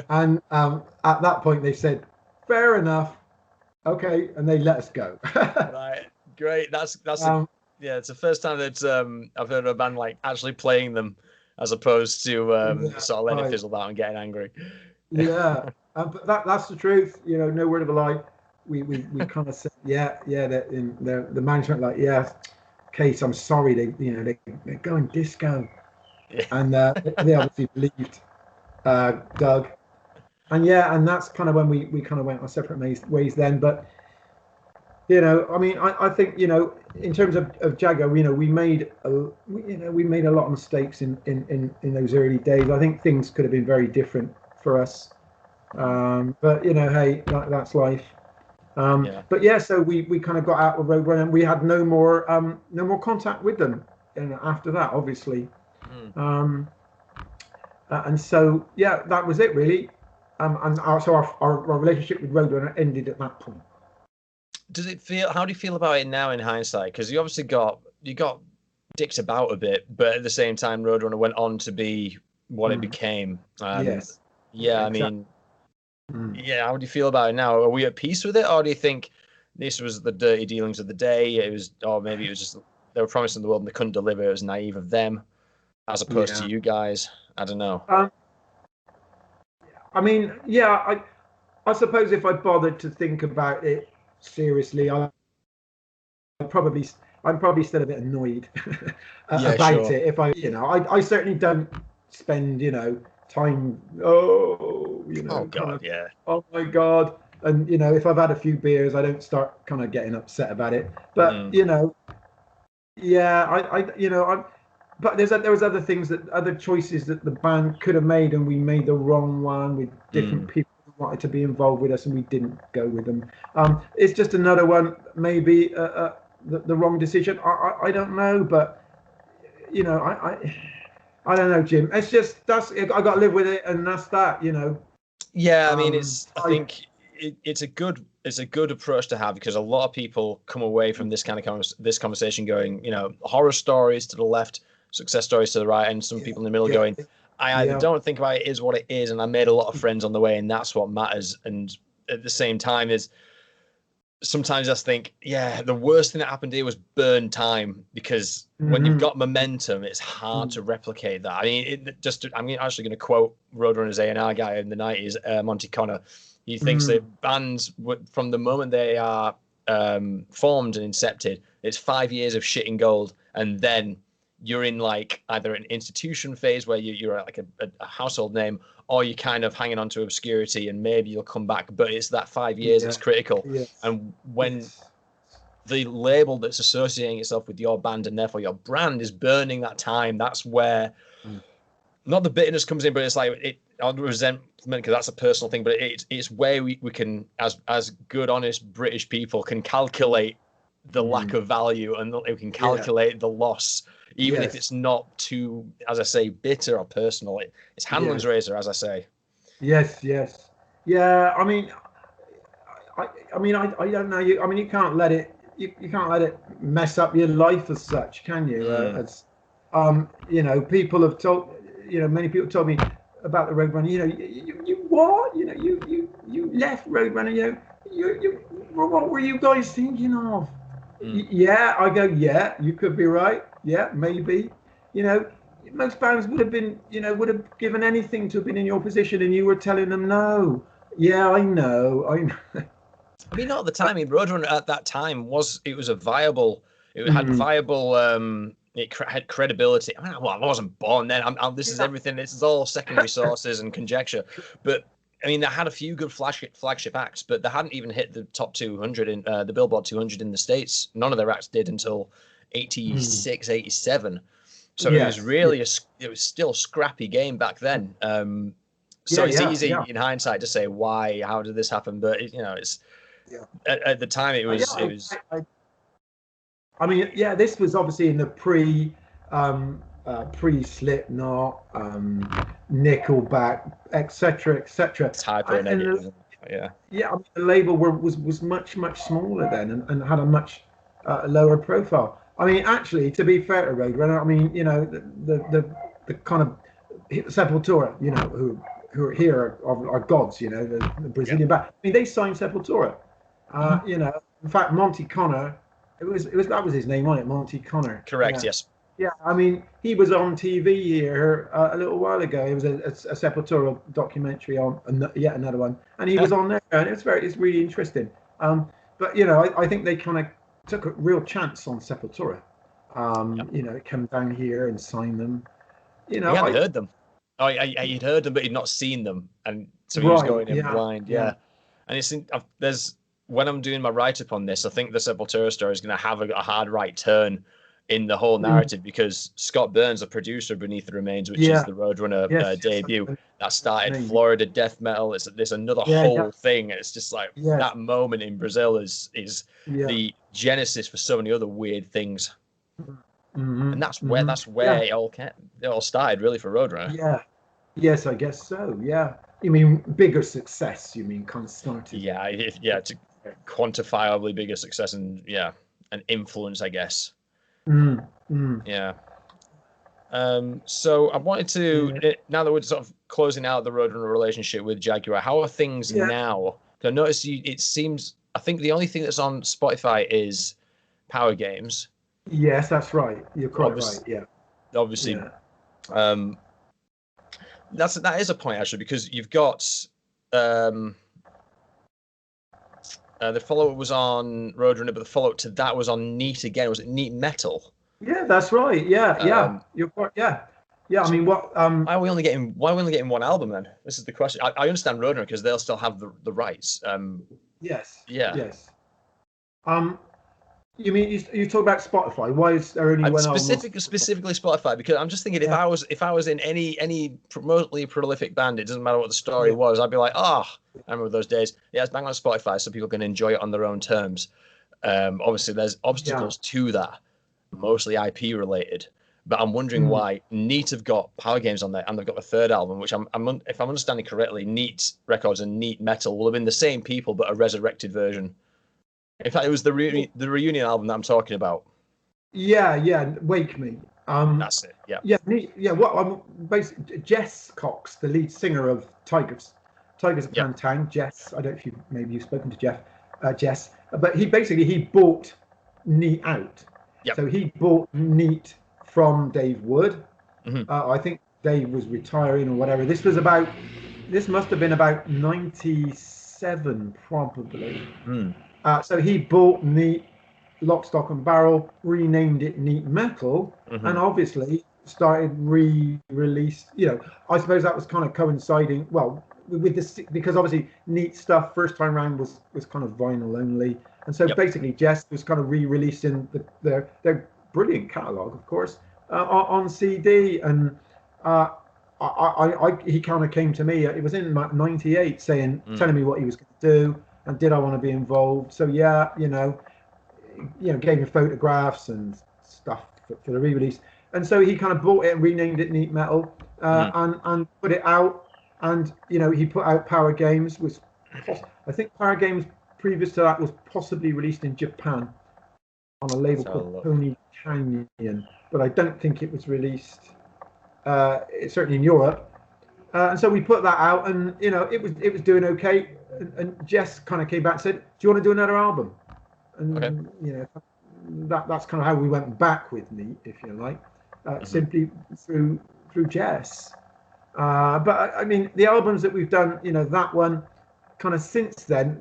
And at that point, they said, "Fair enough, okay," and they let us go. Right, great. That's yeah, it's the first time that I've heard of a band like actually playing them, as opposed to Yeah, sort of letting it right. fizzle out and getting angry. Yeah, but that's the truth. No word of a lie. We kind of said, yeah, the management like, yeah, Case, I'm sorry, they're going disco, Yeah. and they obviously believed Doug, and that's kind of when we kind of went our separate ways then. But I mean, I think in terms of Jaguar, we made we made a lot of mistakes in those early days. I think things could have been very different for us. But hey, that's life. Yeah. But yeah, so we kind of got out of Roadrunner, and we had no more contact with them, and after that, obviously. And so yeah, that was it really. And our relationship with Roadrunner ended at that point. Does it feel? How do you feel about it now in hindsight? Because you obviously got dicked about a bit, but at the same time, Roadrunner went on to be what it became. Yes. Yeah, Exactly. I mean, yeah. How do you feel about it now? Are we at peace with it, or do you think this was the dirty dealings of the day? It was, or maybe it was just they were promising the world and they couldn't deliver. It was naive of them, as opposed to you guys. I don't know. I mean, yeah, I suppose if I bothered to think about it seriously, I'm probably still a bit annoyed about it. If I certainly don't spend time. Oh God, kind of, yeah. oh my God, and if I've had a few beers, I don't start kind of getting upset about it. But yeah, but there was other things other choices that the band could have made, and we made the wrong one with different people who wanted to be involved with us, and we didn't go with them. It's just another one, maybe the wrong decision. I don't know, but I don't know, Jim. It's just I got to live with it, and that's that. Yeah, I mean, I think it's a good approach to have, because a lot of people come away from this kind of this conversation going, horror stories to the left, success stories to the right, and some people in the middle going, I either don't think about it is what it is, and I made a lot of friends on the way, and that's what matters. And at the same time, is sometimes I think, yeah, the worst thing that happened here was burn time, because when you've got momentum, it's hard to replicate that. I mean, I'm actually going to quote Roadrunner's A&R guy in the 90s, Monty Connor. He thinks that bands, from the moment they are formed and incepted, it's 5 years of shitting gold, and then you're in like either an institution phase where you're like a household name, or you're kind of hanging on to obscurity, and maybe you'll come back. But it's that 5 years that's critical. And when the label that's associating itself with your band and therefore your brand is burning that time, that's where not the bitterness comes in, but it's like resentment, because that's a personal thing. But it's where we can, as good, honest British people, can calculate the lack of value, and we can calculate the loss, if it's not too, as I say, bitter or personal. It's Hanlon's razor, as I say. Yes, yes. Yeah, I don't know. You can't let it. You can't let it mess up your life as such, can you? Mm. People have told. Many people told me about the Roadrunner. You what? You left Roadrunner. What were you guys thinking of? Mm. Yeah, I go. Yeah, you could be right. Yeah, maybe. You know, most bands would have given anything to have been in your position, and you were telling them no. Yeah, I know. I know. I mean, not at the time. I mean, Roadrunner at that time was a viable. It had Mm, viable. Had credibility. I mean, well, I wasn't born then. This is yeah, everything. This is all secondary sources and conjecture. But I mean, they had a few good flagship acts, but they hadn't even hit the top 200 in the Billboard 200 in the States. None of their acts did until mm, 86, 87. So it was yes, yeah, really it was still a scrappy game back then. So yeah, it's yeah, easy yeah, in hindsight to say how did this happen? But it's yeah. at the time Yeah, it was yeah, this was obviously in the pre Slipknot, Nickelback, etc., etc. typo And negative. Yeah. yeah, the label was much smaller then, and had a much lower profile. Actually, to be fair to Roadrunner, the kind of Sepultura, who are here are gods, the Yeah. Brazilian band. They signed Sepultura. Mhm. In fact, Monty Connor, it was that was his name, wasn't it? Monty Connor. Correct. Yeah. Yes. Yeah, he was on TV here a little while ago. It was a Sepultura documentary on yet another one, and he was on there, and it's really interesting. But I think they kind of took a real chance on Sepultura. Yeah. Come down here and sign them. He hadn't I heard them. Oh, he'd heard them, but he'd not seen them, and so he was right, going in yeah, blind. yeah, Yeah. And there's when I'm doing my write up on this, I think the Sepultura story is going to have a hard right turn in the whole mm, narrative because Scott Burns, a producer beneath the Remains, which is yeah, the Roadrunner yes, I debut, know that the started name. Florida death metal. There's another Yeah, yeah, whole thing. It's just like yes, that moment in Brazil is yeah, the genesis for so many other weird things, hmm and hmm that's where yeah, it all started really for Roadrunner. yeah. Yes, I guess so. Yeah. You mean bigger success? You mean kind of started? Yeah, to quantifiably bigger success and an influence, I guess. Mm, mm, Yeah. So I wanted to yeah. now that we're sort of closing out the Roadrunner relationship with Jaguar, how are things Yeah. now? 'Cause I noticed it seems I think the only thing that's on Spotify is Power Games. Yes, that's right. You're quite right. Obviously, Yeah. obviously, Yeah. um, that is a point actually because you've got um, the follow-up was on Roadrunner, but the follow-up to that was on Neat again. Was it Neat Metal? Yeah, that's right. Yeah. Yeah. Um, You're quite. Yeah. Yeah. so What? why are we only getting one album then? This is the question. I understand Roadrunner because they'll still have the rights. Yes. Yeah. Yes. Um. You mean you talk about Spotify? Why is there only And one album on Spotify? specifically Spotify because I'm just thinking Yeah. if I was in any remotely prolific band, it doesn't matter what the story Yeah. was. I'd be like, I remember those days. Yeah, it's bang on Spotify so people can enjoy it on their own terms. Obviously, there's Yeah. obstacles to that, mostly IP related. But I'm wondering Mm. why Neat have got Power Games on there, and they've got the third album, which if I'm understanding correctly, Neat Records and Neat Metal will have been the same people, but a resurrected version. In fact, it was the reunion album that I'm talking about. Yeah. Yeah. Wake Me. That's it. Yeah. Yeah, yeah. What basically Jess Cox, the lead singer of Tigers of Yep. Pantang. Jess, I don't know if maybe you've spoken to Jess, but he bought Neat out. Yep. So he bought Neat from Dave Wood. Hmm. I think Dave was retiring or whatever. This must have been about 97 probably. Mm. So he bought Neat, lock, stock, and barrel, renamed it Neat Metal, Hmm. and obviously started re-release. I suppose that was kind of coinciding. Well, with this because obviously Neat stuff first time round was kind of vinyl only, and so Yep. basically Jess was kind of re-releasing their brilliant catalog, of course, on CD, and he kind of came to me. It was in '98, telling me what he was going to do and did I want to be involved. So yeah, gave me photographs and stuff for the re-release. And so he kind of bought it and renamed it Neat Metal, Mm. and put it out. And he put out Power Games. I think Power Games previous to that was possibly released in Japan on a label called Pony Canyon, but I don't think it was released certainly in Europe. And so we put that out, and it was doing okay. And Jess kind of came back and said, "Do you want to do another album?" And that's kind of how we went back with Meat, if you like, simply through Jess. But I mean, the albums that we've done, that one, kind of since then,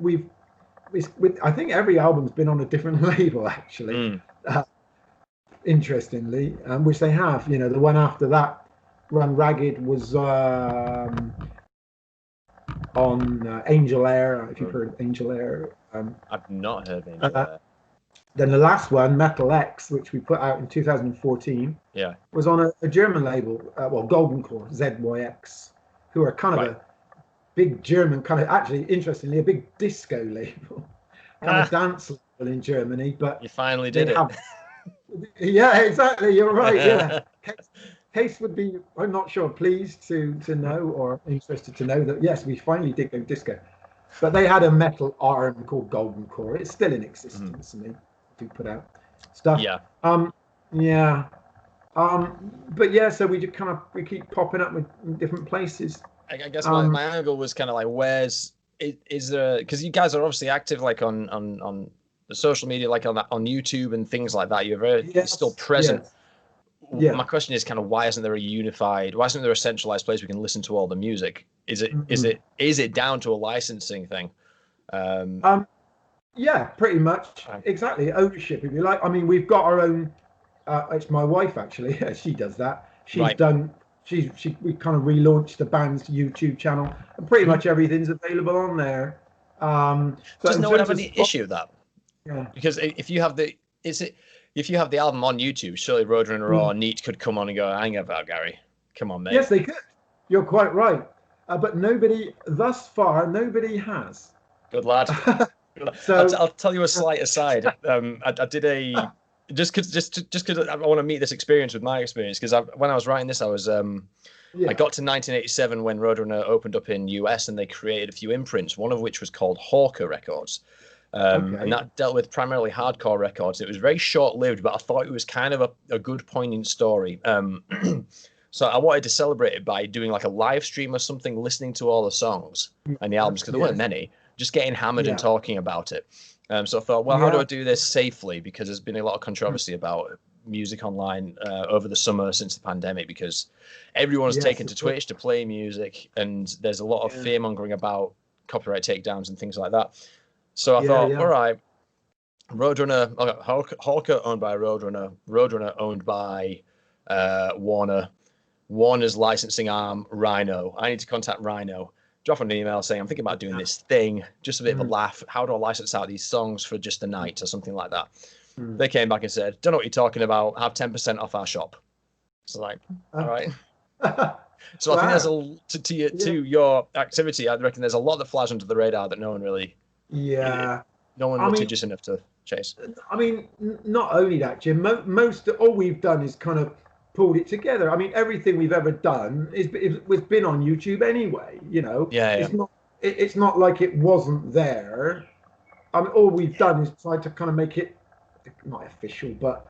I think every album's been on a different label actually. Interestingly, which they have. The one after that, Run Ragged, was on Angel Air. If you've heard of Angel Air, I've not heard of Angel Air. Then the last one, Metal X, which we put out in 2014, was on a German label, Golden Core, ZYX, who are kind of a big German, actually, interestingly, a big disco label, of dance label in Germany. But you finally did it. Yeah, exactly. You're right. Yeah. Case would be, I'm not sure, pleased to know or interested to know that, yes, we finally did go disco. But they had a metal arm called Golden Core. It's still in existence, and they do put out stuff. Yeah. But yeah, so we keep popping up with different places. I guess my angle was kind of like, is there, because you guys are obviously active like on the social media, like on YouTube and things like that. You're still present. Yes. Yeah. My question is kind of, why isn't there a centralized place we can listen to all the music? Is it down to a licensing thing? Yeah, pretty much. Exactly. Ownership, if you like. I mean, we've got our own, it's my wife actually. She does that. She's done, we kind of relaunched the band's YouTube channel, and pretty much everything's available on there. Does no one have any issue with that? Yeah. Because if you have the album on YouTube, surely Roadrunner or Neat could come on and go, hang about, Gary. Come on, mate. Yes, they could. You're quite right. But thus far, nobody has. Good lad. So I'll tell you a slight aside. I did just because I want to meet this experience with my experience, because when I was writing this, I was I got to 1987 when Roadrunner opened up in US, and they created a few imprints, one of which was called HORR Records. And that dealt with primarily hardcore records. It was very short-lived, but I thought it was kind of a good poignant story. So I wanted to celebrate it by doing like a live stream or something, listening to all the songs and the albums, because there weren't many, just getting hammered and talking about it. So I thought, how do I do this safely? Because there's been a lot of controversy about music online over the summer since the pandemic, because everyone's taken to Twitch to play music, and there's a lot of fear-mongering about copyright takedowns and things like that. So I thought, all right, Roadrunner, HORR owned by Roadrunner owned by Warner, Warner's licensing arm, Rhino. I need to contact Rhino, drop an email saying, I'm thinking about doing this thing, just a bit of a laugh. How do I license out these songs for just a night or something like that? They came back and said, don't know what you're talking about, have 10% off our shop. So like, all right. So I think there's to your activity, I reckon there's a lot that flies under the radar that no one really... no one litigious enough to chase. I mean, not only that, Jim. All we've done is kind of pulled it together. I mean, everything we've ever done was been on YouTube anyway. It's not like it wasn't there. I mean, all we've done is tried to kind of make it not official, but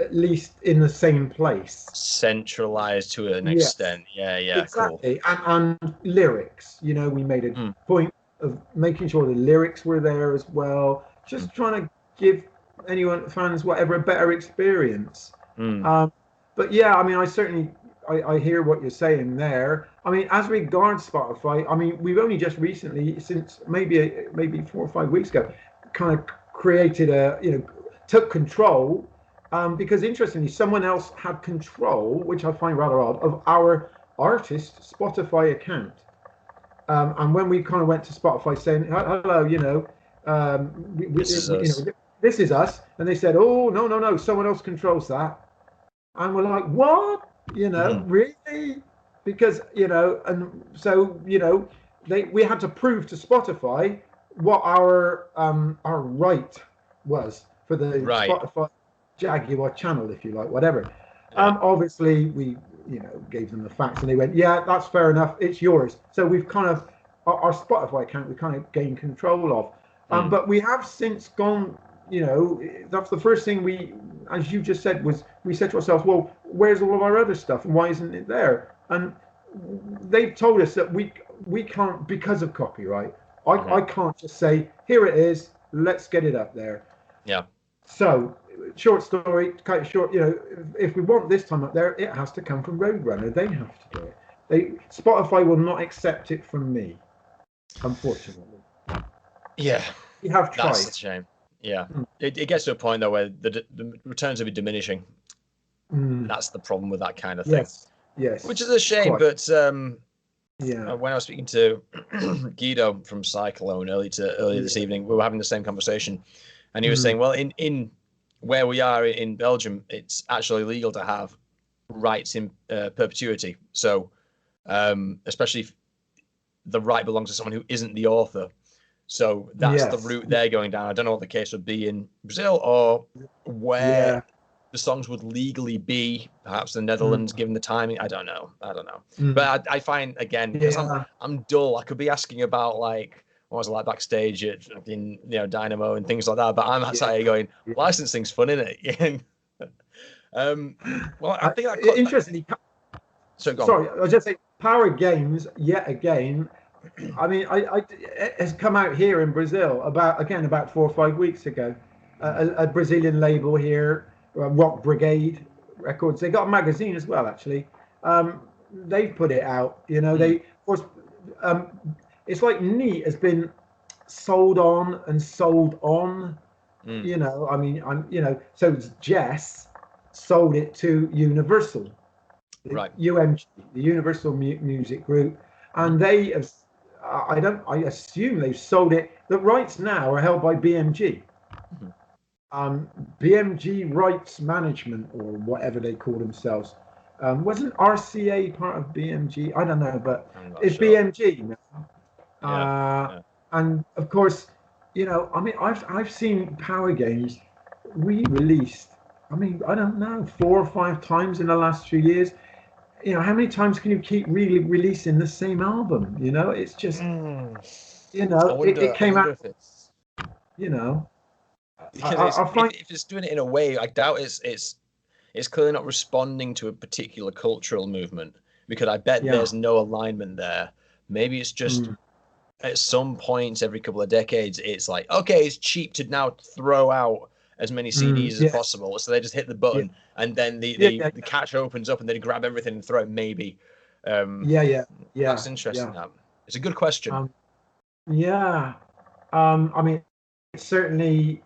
at least in the same place, centralized to an extent. Exactly. Cool. And lyrics. We made a point of making sure the lyrics were there as well, just trying to give fans whatever a better experience. But yeah, I mean, I hear what you're saying there. I mean, as regards Spotify, I mean, we've only just recently, since maybe 4 or 5 weeks ago, kind of created took control, because interestingly, someone else had control, which I find rather odd, of our artist Spotify account. And when we kind of went to Spotify saying, hello, this is us. And they said, oh, no, someone else controls that. And we're like, what? Really? Because, and so, we had to prove to Spotify what our right was for the Spotify Jaguar channel, if you like, whatever. Obviously, we gave them the facts, and they went, yeah, that's fair enough, it's yours. So we've kind of our Spotify account we kind of gained control of, but we have since gone. That's the first thing we, as you just said, was we said to ourselves, well, where's all of our other stuff and why isn't it there? And they've told us that we can't, because of copyright. I can't just say, here it is, let's get it up there. Yeah. So, short story, cut it short, if we want this time up there, it has to come from Roadrunner. They have to do it. Spotify will not accept it from me, unfortunately. Yeah. We have tried. That's a shame. Yeah. It gets to a point, though, where the returns will be diminishing. That's the problem with that kind of thing. Yes. Which is a shame, but yeah. When I was speaking to Guido from Cyclone earlier this evening, we were having the same conversation, and he was saying, well, in where we are in Belgium, it's actually legal to have rights in perpetuity. So, especially if the right belongs to someone who isn't the author. So that's the route they're going down. I don't know what the case would be in Brazil or where the songs would legally be, perhaps the Netherlands, given the timing. I don't know. But I find, again, because I'm dull, I could be asking about like what was it like backstage at Dynamo and things like that. But I'm outside going, licensing's fun, isn't it? Well, I think interestingly. Sorry, I was just saying, Power Games yet again. I mean, it has come out here in Brazil about 4 or 5 weeks ago. A Brazilian label here, Rock Brigade Records. They got a magazine as well, actually. They've put it out. They, of course, it's like Neat has been sold on and sold on. I mean, so Jess sold it to Universal, right? UMG, the Universal Music Group, and they have. I assume they've sold it. The rights now are held by BMG. BMG Rights Management, or whatever they call themselves. Wasn't RCA part of BMG? I don't know, but it's sure. BMG now. And of course, I mean, I've seen Power Games re-released. I mean, I don't know, 4 or 5 times in the last few years. How many times can you keep really releasing the same album? It's just, it came out. Because if it's doing it in a way, I doubt it's clearly not responding to a particular cultural movement, because I bet there's no alignment there. Maybe it's just at some points every couple of decades, it's like, okay, it's cheap to now throw out as many CDs as possible, so they just hit the button, and then the catch opens up and they grab everything and throw it. Maybe. That's interesting. That it's a good question. I mean, certainly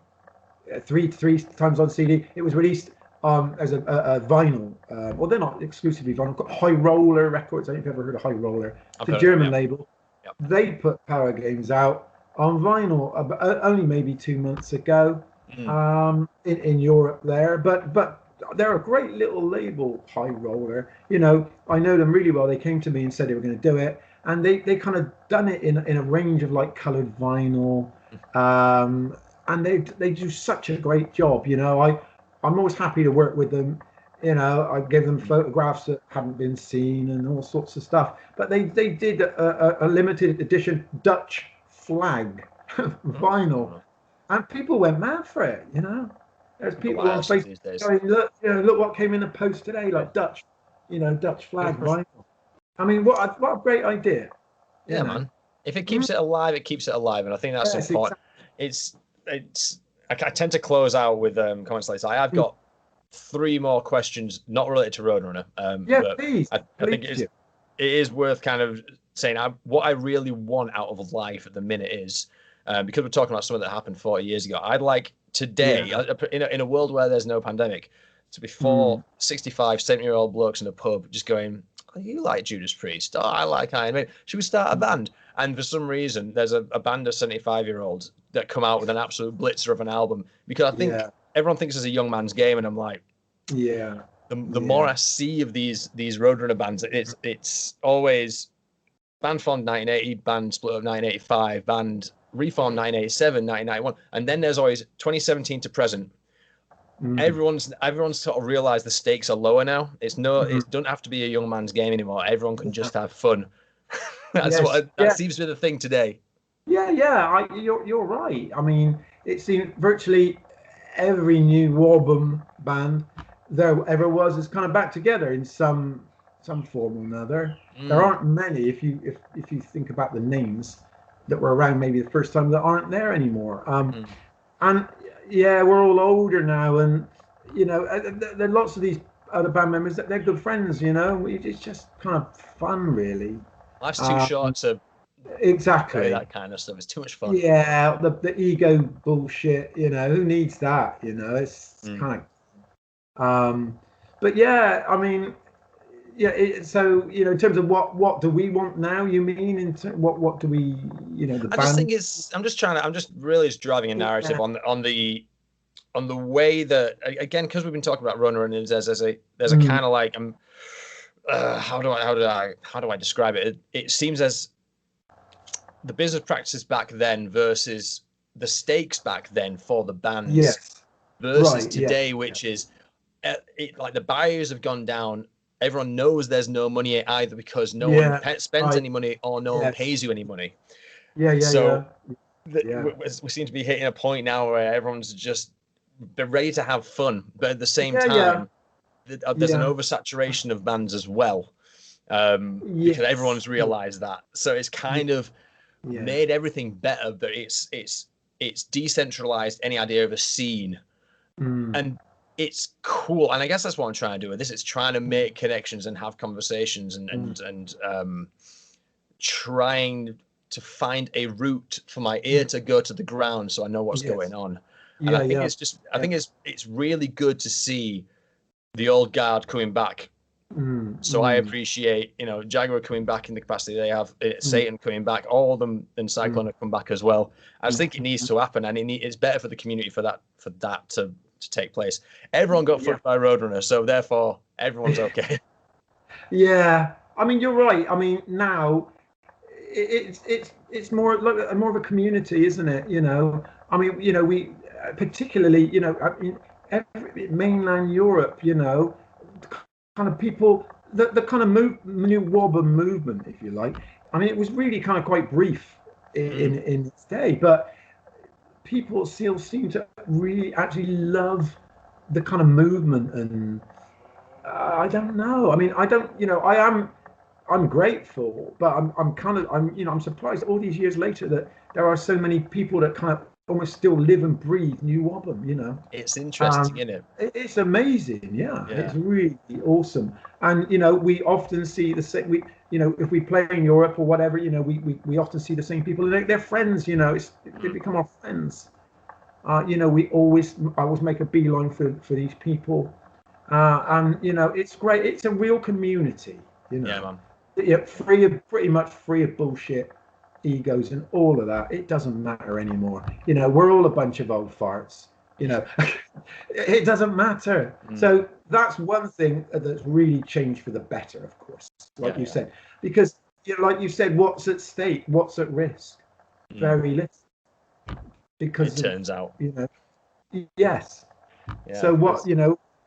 three times on CD. It was released as a vinyl. Well, they're not exclusively vinyl. Got High Roller Records. I don't know if you've ever heard of High Roller. It's a German label. Yep. They put Power Games out on vinyl only maybe 2 months ago. In Europe there, but they're a great little label, High Roller. I know them really well. They came to me and said they were going to do it, and they kind of done it in a range of like colored vinyl, and they do such a great job. I'm always happy to work with them. I give them photographs that haven't been seen and all sorts of stuff. But they did a limited edition Dutch flag vinyl. And people went mad for it, There's people on Facebook going, look what came in the post today, like Dutch flag vinyl. I mean, what a great idea. Yeah, man. If it keeps it alive, it keeps it alive, and I think that's important. Exactly. I tend to close out with comments like that. I've got 3 more questions, not related to Roadrunner. But please. I think it is worth kind of saying what I really want out of life at the minute is. Because we're talking about something that happened 40 years ago, I'd like today, in a world where there's no pandemic, to be 65, 70-year-old blokes in a pub just going, oh, you like Judas Priest? Oh, I like Iron Maiden. Should we start a band? And for some reason, there's a band of 75-year-olds that come out with an absolute blitzer of an album. Because I think everyone thinks it's a young man's game, and I'm like, the more I see of these Roadrunner bands, it's always band formed 1980, band split up 1985, band reformed 1987, 1991, and then there's always 2017 to present. Mm. everyone's sort of realized the stakes are lower now. Mm. It don't have to be a young man's game anymore. Everyone can just have fun. Yes, That yeah, seems to be the thing today. yeah. You're right. I mean, it seems virtually every new Warbum band there ever was is kind of back together in some form or another. There Mm, aren't many if you think about the names that were around maybe the first time that aren't there anymore. mm. And yeah, we're all older now, and there are lots of these other band members that they're good friends. It's just kind of fun, really. Life's too Um, short to carry exactly. that kind of stuff. It's too much fun. Yeah, the ego bullshit. Who needs that? It's Mm. kind of. But yeah, I mean, yeah. So in terms of what do we want now? You mean what do we? The I just band. think I'm just really just driving a narrative Yeah. on the way that, again, because we've been talking about runner and there's a Mm, kind of like how do I describe it? It seems as the business practices back then versus the stakes back then for the bands yes. versus Right. Yeah. today, Yeah. which is like the barriers have gone down. Everyone knows there's no money either because no one Yeah. spends Right. any money or no one Yes. pays you any money. Yeah. Yeah. Yeah. So Yeah. we seem to be hitting a point now where everyone's just they're ready to have fun, but at the same Yeah. Yeah. time, there's an Yeah. oversaturation of bands as well, because Yes. everyone's realized that. So it's Yeah. kind of Yeah. made everything better, but it's decentralized any idea of a scene, Mm, and it's cool. And I guess that's what I'm trying to do with this. It's trying to make connections and have conversations mm, and trying to find a route for my ear mm. to go to the ground so I know what's going Yes. on. And I Yeah. think Yeah. I Yeah. think it's really good to see the old guard coming back. Mm, So I mm, appreciate, Jaguar coming back in the capacity they have, mm, Satan coming back, all of them, and mm, Cyclone have come back as well. I just mm, think it needs to happen, and it's better for the community for that to take place. Everyone got yeah. fucked by Roadrunner, so therefore everyone's okay. Yeah. I mean, you're right. I mean, now it's more like more of a community, isn't it? I mean, we particularly, I mean, mainland Europe, kind of people, the kind of new Wobber movement, if you like. I mean, it was really kind of quite brief Mm, in its day, but people still seem to really actually love the kind of movement, and I don't know. I mean, I don't, I'm grateful, but I'm kind of, I'm surprised all these years later that there are so many people that kind of almost still live and breathe New Wobham. it's interesting, Um, isn't it? it's amazing. Yeah, it's Yeah. really awesome. And we often see the same. If we play in Europe or whatever, we often see the same people, and they're friends. They Mm, become our friends. I always make a beeline for these people, and it's great. It's a real community. You yeah, know, man. yeah, pretty much free of bullshit, egos, and all of that. It doesn't matter anymore. We're all a bunch of old farts. It doesn't matter. Mm, So that's one thing that's really changed for the better, of course, like yeah, you yeah. said, because like you said, what's at stake? What's at risk? Mm, Very little, it because of turns out, you know. Yes. yeah. So what?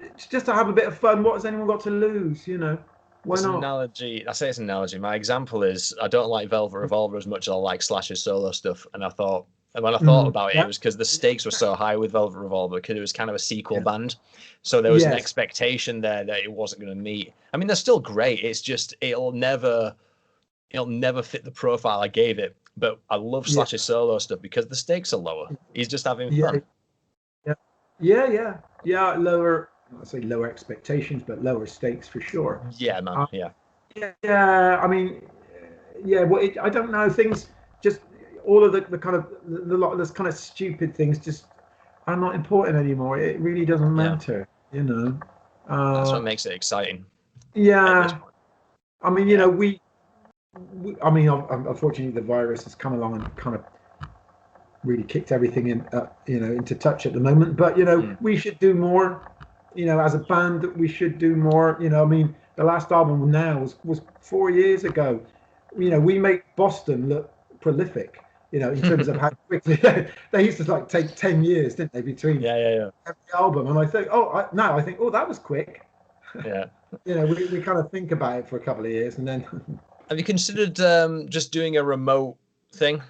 It's just to have a bit of fun. What has anyone got to lose? Why It's an not? analogy. I say it's an analogy. My example is I don't like Velvet Revolver as much as I like Slash's solo stuff. And when I thought Mm, about it, it yeah. was because the stakes were so high with Velvet Revolver because it was kind of a sequel Yeah. band. So there was an Yes. expectation there that it wasn't going to meet. I mean, they're still great. It's just it'll never fit the profile I gave it. But I love Yeah. Slash's solo stuff because the stakes are lower. He's just having Yeah. fun. Yeah. Yeah. Yeah. Yeah. Lower. I say lower expectations, but lower stakes for sure. Yeah, man. Uh, Yeah. yeah. I mean, yeah. Well, I don't know. Things just all of the kind of the lot of this kind of stupid things just are not important anymore. It really doesn't Yeah. matter. You know. That's Uh, what makes it exciting at this yeah. point. I mean, Yeah. I mean, unfortunately, the virus has come along and kind of really kicked everything into touch at the moment. But Mm. we should do more. As a band, that we should do more. I mean, the last album now was 4 years ago. We make Boston look prolific. You know, in terms of how quickly they used to like take 10 years, didn't they, between Yeah. every album? And I think, now I think, oh, that was quick. Yeah. You know, we kind of think about it for a couple of years, and then Have you considered just doing a remote thing?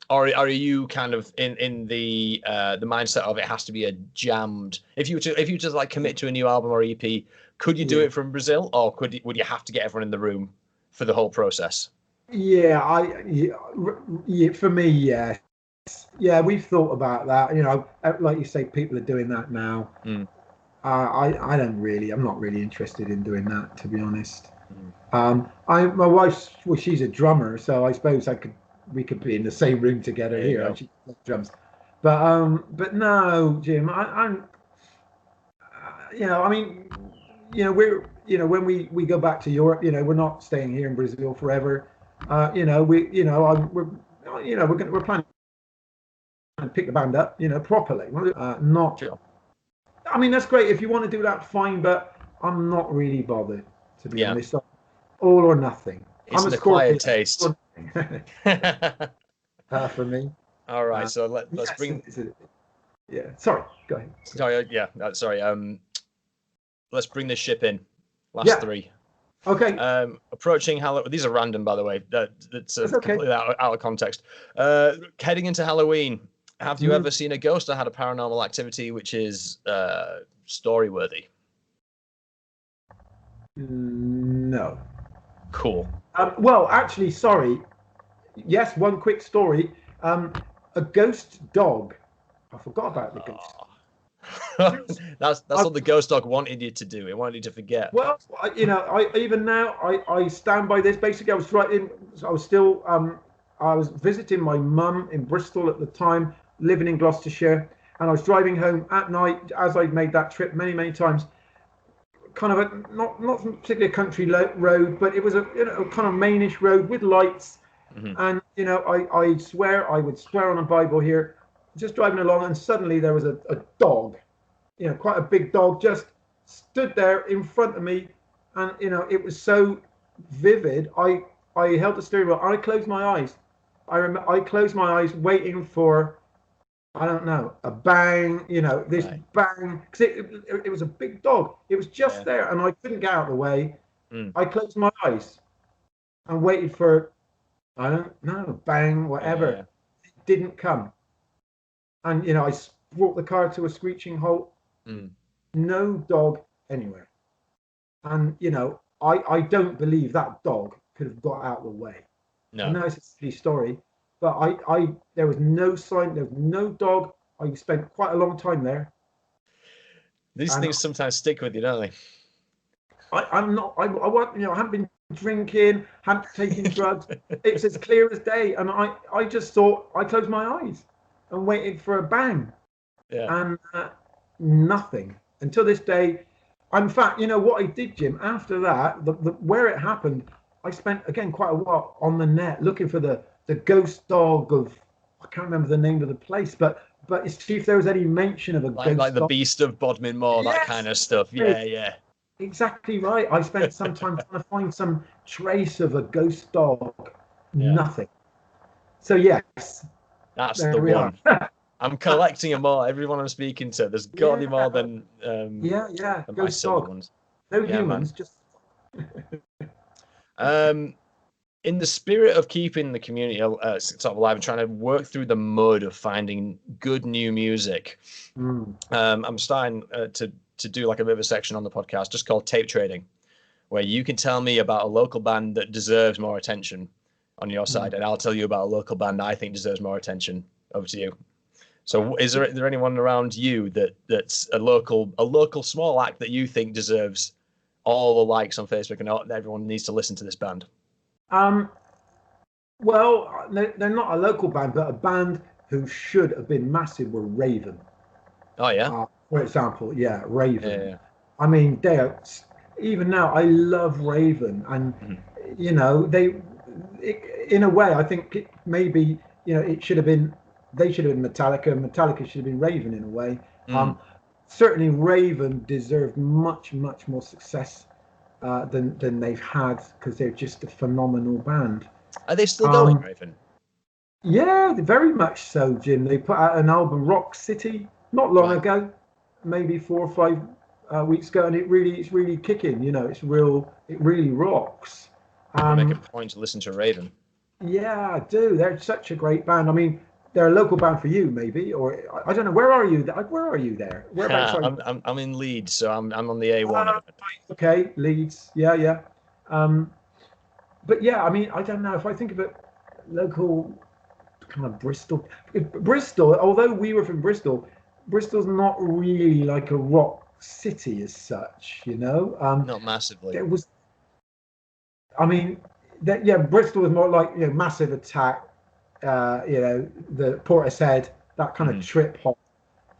Or are you kind of in the mindset of it has to be a jammed? If you were to like commit to a new album or EP, could you do it from Brazil, or would you have to get everyone in the room for the whole process? For me, yes. Yeah, we've thought about that. You know, like you say, people are doing that now. Mm. I don't really. I'm not really interested in doing that, to be honest. Mm. My wife, well, she's a drummer, so I suppose we could be in the same room together There you here. go. And she plays drums, but no, Jim. I'm, I mean, when we go back to Europe, we're not staying here in Brazil forever. We're planning to pick the band up, properly. Not. Sure. I mean, that's great if you want to do that, fine, but I'm not really bothered, to be honest. All or nothing. It's I'm an acquired taste. For me. All right, so let's bring. Yeah. Sorry. Go ahead. Sorry. Yeah. Sorry. Let's bring this ship in. Last three. Okay. Approaching Halloween. These are random, by the way. That's okay. Completely out of context. Heading into Halloween. Have you ever seen a ghost or had a paranormal activity which is story worthy? No. Cool. Well, actually, sorry. Yes, one quick story. A ghost dog. I forgot about the ghost. that's what the ghost dog wanted you to do. It wanted you to forget. Well, even now I stand by this. Basically, I was visiting my mum in Bristol at the time, living in Gloucestershire, and I was driving home at night, as I'd made that trip many times. Kind of a not particularly a country road, but it was a kind of mainish road with lights. Mm-hmm. And I would swear on a Bible here, just driving along, and suddenly there was a dog, quite a big dog, just stood there in front of me, and it was so vivid. I held the steering wheel. I closed my eyes. I closed my eyes, waiting for, I don't know, a bang, this bang, because it was a big dog. It was just there, and I couldn't get out of the way. I closed my eyes and waited for, I don't know, bang, whatever. Yeah. It didn't come. And, I brought the car to a screeching halt. No dog anywhere. And, I don't believe that dog could have got out of the way. No. I know it's a silly story, but there was no sign, there was no dog. I spent quite a long time there. These things sometimes stick with you, don't they? I haven't been drinking, haven't taken drugs. It's as clear as day. And I just thought, I closed my eyes and waited for a bang. Yeah. And nothing until this day. In fact, what I did, Jim, after that, where it happened, I spent, again, quite a while on the net looking for the ghost dog of, I can't remember the name of the place, but it's see if there was any mention of a ghost like the dog. Beast of Bodmin Moor, that kind of stuff. Yeah. Exactly right. I spent some time trying to find some trace of a ghost dog. Yeah. Nothing. So yes, that's the one. I'm collecting them all. Everyone I'm speaking to, there's got to be more than ghost dog. Ones. No humans, man. Just. In the spirit of keeping the community sort of alive and trying to work through the mud of finding good new music, I'm starting to do like a bit of a section on the podcast just called Tape Trading, where you can tell me about a local band that deserves more attention on your side, and I'll tell you about a local band I think deserves more attention. Over to you. So is there anyone around you that's a local small act that you think deserves all the likes on Facebook and everyone needs to listen to this band? Well, they're not a local band, but a band who should have been massive were Raven. Oh yeah. For example, Raven. Yeah. I mean, even now I love Raven, and they, in a way, I think maybe it should have been. They should have been Metallica. Metallica should have been Raven in a way. Certainly, Raven deserved much more success than they've had, because they're just a phenomenal band. Are they still going, Raven? Yeah, very much so, Jim. They put out an album, Rock City, not long Right. ago, maybe 4 or 5 weeks ago, and it's really kicking. It really rocks. I'm gonna make a Um, point to listen to Raven. yeah, I do. They're such a great band. I mean, they're a local band for you, maybe, or I don't know. Where are you? Where are you there? Whereabouts are you? I'm in Leeds, so I'm on the A1 at Ah, the minute. okay, Leeds. Yeah, yeah. Um, but yeah, I mean, I don't know if I think of it local kind of Bristol. Bristol, although we were from Bristol, Bristol's not really like a rock city as such, you know. Not massively. There was, I mean, that yeah, Bristol was more like Massive Attack, the Portishead, that kind of Hmm. trip hop,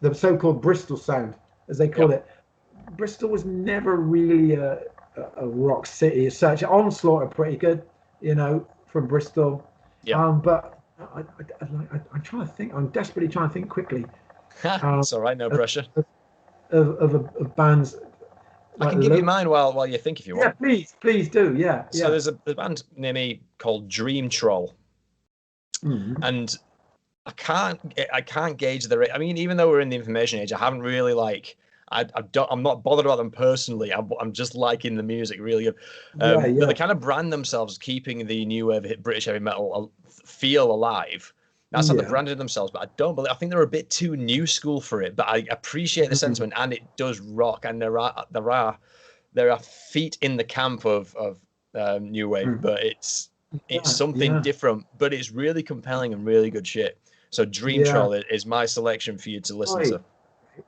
the so-called Bristol sound, as they call Yep. it. Bristol was never really a rock city as such. Onslaught are pretty good, from Bristol. Yep. But I'm trying to think. I'm desperately trying to think quickly um, It's all right, no of, pressure. of bands I like can give you local. mine while you think if you Yeah, want. please do. Yeah, So yeah. there's a band near me called Dream Troll, Mm. and I can't gauge the rate. I mean, even though we're in the information age, I haven't really like I'm not bothered about them personally. I'm just liking the music really good. Yeah, But they yeah. kind of brand themselves keeping the new wave British heavy metal feel alive. That's how they Yeah. branded themselves. But I think they're a bit too new school for it. But I appreciate the Mm. sentiment, and it does rock. And there are feet in the camp of new wave, Mm. but it's Yeah, something yeah, different. But it's really compelling and really good shit. So Dream yeah. Troll is my selection for you to listen Right. to,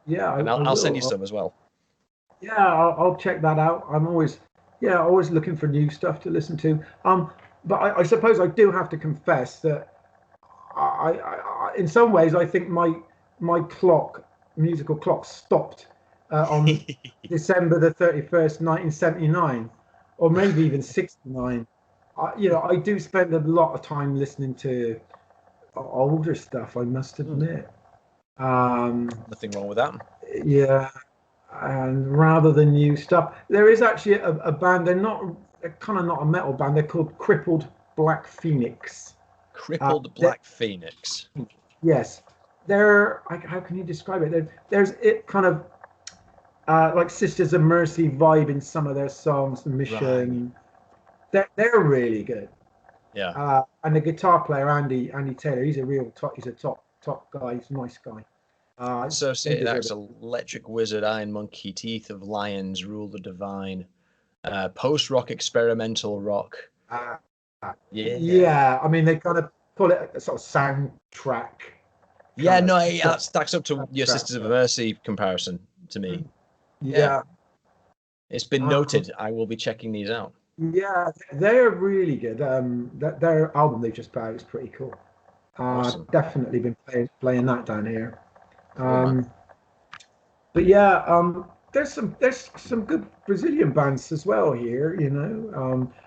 Yeah, and I'll I I'll send you will. some as well. Yeah, I'll check that out. Always looking for new stuff to listen to. But I suppose I do have to confess that in some ways, I think my musical clock, stopped on December the 31st, 1979, or maybe even 69. I do spend a lot of time listening to older stuff, I must Hmm, admit. Um, nothing wrong with that. yeah, and rather than new stuff, there is actually a band. They're kind of not a metal band. They're called Crippled Black Phoenix. Crippled They're Black Phoenix. Yes, how can you describe it? There's it kind of like Sisters of Mercy vibe in some of their songs. Right. Mission, they're really good. Yeah. And the guitar player Andy Taylor, he's a top guy. He's a nice guy. They Associated deserve acts: it. Electric Wizard, Iron Monkey, Teeth of Lions, Rule the Divine, post rock, experimental rock. Uh, Yeah. yeah, I mean they kind of call it a sort of soundtrack Yeah, kind of no, that pop stacks up to your soundtrack. Sisters of Mercy comparison to me. Yeah, Yeah. it's been Um, noted. I will be checking these out. Yeah, they're really good. That their album they just put out is pretty cool. Awesome. Definitely been playing that down here. Cool, man. Um, but yeah, there's some good Brazilian bands as well here.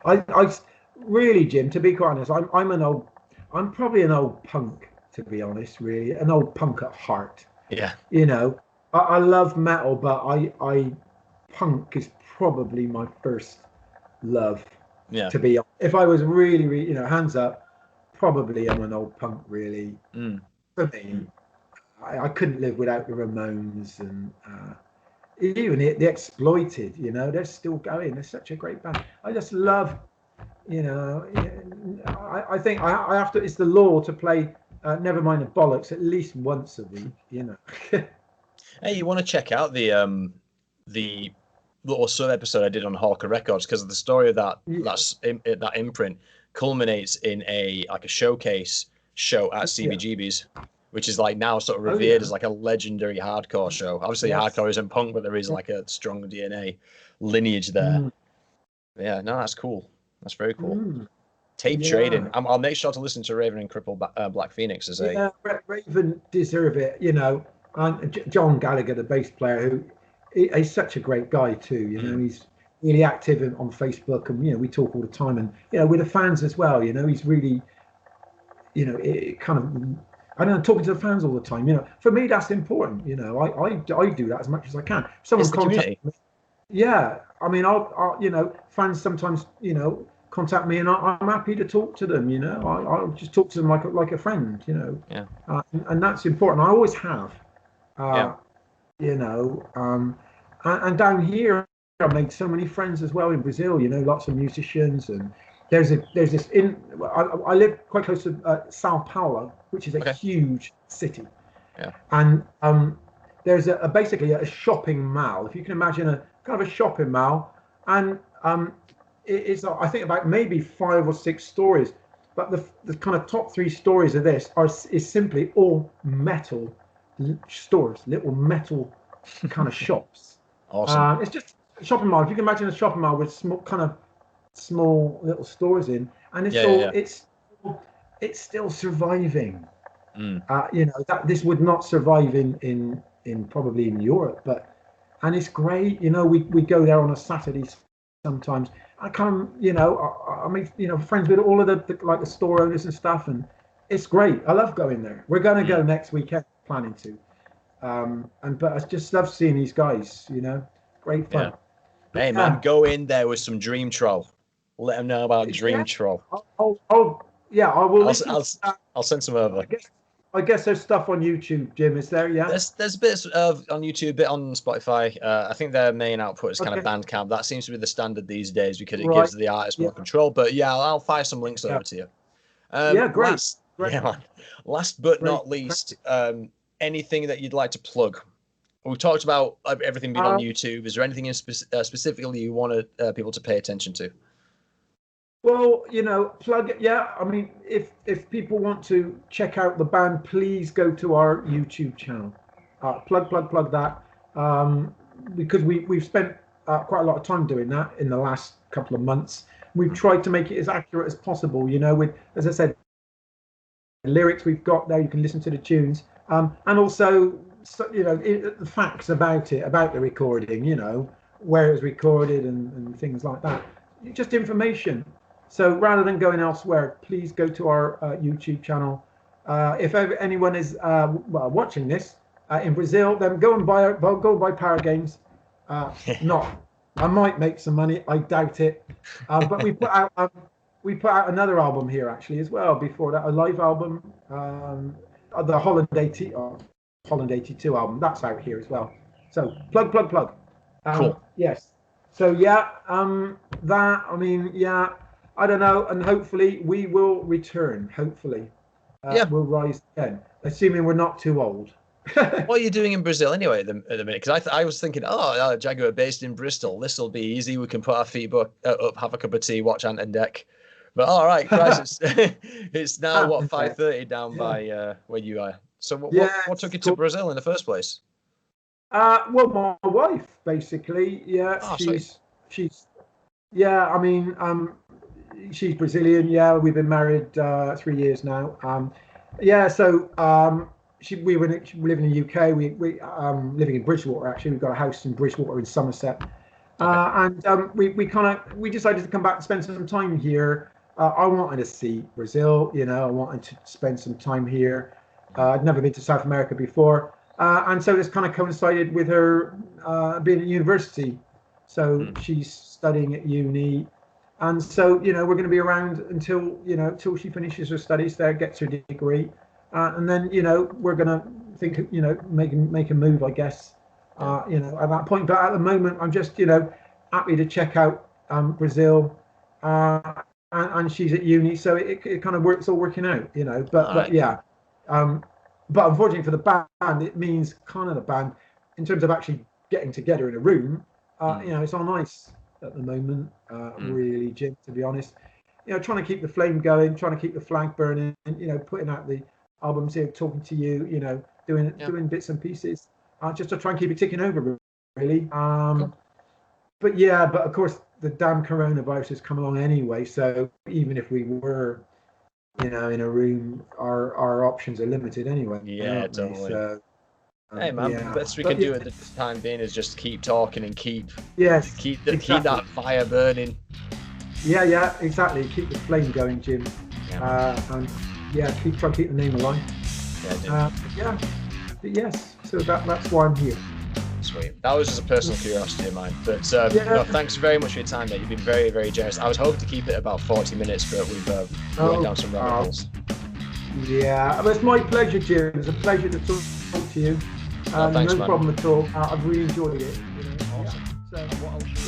I really, Jim, to be quite honest, I'm probably an old punk, to be honest, really, an old punk at heart. Yeah. You know, I love metal, but I punk is probably my first love. Yeah. To be, if I was really, really, hands up, probably I'm an old punk. Really, Mm. for me, I couldn't live without the Ramones and even the Exploited. They're still going. They're such a great band. I just Yeah. love. I think I have to. It's the law to play. Never mind the bollocks. At least once a week. Hey, you want to check out the little sub episode I did on Hawker Records because the story of Yeah, that imprint culminates in a showcase show at yeah. CBGB's, which is like now sort of Oh revered yeah. as like a legendary hardcore show. Obviously, Yes. hardcore isn't punk, but there is like a strong DNA lineage there. Mm, Yeah, no, that's cool. That's very cool. mm, Tape trading. yeah. I'll make sure to listen to Raven and Cripple Black Phoenix as a Yeah, Raven deserve it. And John Gallagher, the bass player, he's such a great guy too. mm, He's really active on Facebook, and we talk all the time, and with the fans as well. He's really, it kind of, I don't know, talking to the fans all the time. For me that's important. I do that as much as I can. If it's someone the contacts community. me, yeah, I mean, fans sometimes, contact me, and I'm happy to talk to them. I'll just talk to them like a friend. Yeah. And that's important. I always have. Yeah. And down here, I've made so many friends as well in Brazil. Lots of musicians, and there's this I live quite close to Sao Paulo, which is a huge city. Yeah. And there's basically a shopping mall, if you can imagine a kind of a shopping mall, and it's I think about maybe 5 or 6 stories, but the kind of top 3 stories of this is simply all metal stores, little metal kind of shops. Awesome. It's just a shopping mall. If you can imagine a shopping mall with small little stores in, and it's still surviving. That this would not survive in probably in Europe, and it's great. We go there on a Saturday sometimes. I come, I make friends with all of the store owners and stuff, and it's great. I love going there. We're going to go next weekend, planning to. But I just love seeing these guys. Great fun. Yeah. Hey man, go in there with some Dream Troll. Let them know about Dream Troll. I will. I'll send some over. I guess there's stuff on YouTube, Jim. Is there? Yeah. There's bits of on YouTube, a bit on Spotify. I think their main output is kind of Bandcamp. That seems to be the standard these days because it gives the artist more control. But yeah, I'll fire some links over to you. Great. Yeah, man. Last but not least, anything that you'd like to plug? We talked about everything being on YouTube. Is there anything specifically you want people to pay attention to? Well, plug it. Yeah, I mean, if people want to check out the band, please go to our YouTube channel. Plug that. Because we've spent quite a lot of time doing that in the last couple of months. We've tried to make it as accurate as possible. With, as I said, the lyrics we've got there. You can listen to the tunes, and also, the facts about it, about the recording. Where it was recorded and things like that. Just information. So rather than going elsewhere, please go to our YouTube channel. If anyone is watching this in Brazil, then go and buy Power Games. I might make some money. I doubt it. But we put out another album here actually as well. Before that, a live album, the Holland 82 album. That's out here as well. So plug. Cool. Yes. So I don't know, and hopefully we will return. Hopefully, we'll rise again, assuming we're not too old. What are you doing in Brazil anyway at the minute? Because I was thinking, Jaguar based in Bristol. This will be easy. We can put our feet up, have a cup of tea, watch Ant and Dec. But all right, guys, it's now 5:30 down by where you are. So what took you to Brazil in the first place? Well, my wife basically. Yeah, she's. Yeah, I mean, she's Brazilian. Yeah, we've been married 3 years now. So we were living in the UK. We living in Bridgewater actually. We've got a house in Bridgewater in Somerset, and we decided to come back and spend some time here. I wanted to see Brazil. I wanted to spend some time here. I'd never been to South America before, and so this kind of coincided with her being at university. So she's studying at uni. And so, we're going to be around until she finishes her studies there, gets her degree. And then, we're going to think, make a move, I guess, at that point. But at the moment, I'm just, happy to check out Brazil. And she's at uni, so it kind of it's all working out, But yeah. But unfortunately for the band, it means kind of the band, in terms of actually getting together in a room, it's on ice at the moment, really, Jim, to be honest. Trying to keep the flame going, trying to keep the flag burning, putting out the albums here, talking to you, doing bits and pieces, just to try and keep it ticking over, really. But of course, the damn coronavirus has come along anyway, so even if we were, in a room, our options are limited anyway. Yeah, totally. So, hey man, the best we can do at this time being is just keep talking and keep that fire burning. Yeah, exactly. Keep the flame going, Jim. And try to keep the name alive. But yes, so that's why I'm here. sweet. That was just a personal curiosity of mine. But no, thanks very much for your time, mate. You've been very, very generous. I was hoping to keep it about 40 minutes, but we've gone down some rabbit holes. Yeah, well, it's my pleasure, Jim. It's a pleasure to talk to you. Thanks, no man. problem at all. I've really enjoyed it. You know? Awesome. Yeah. So,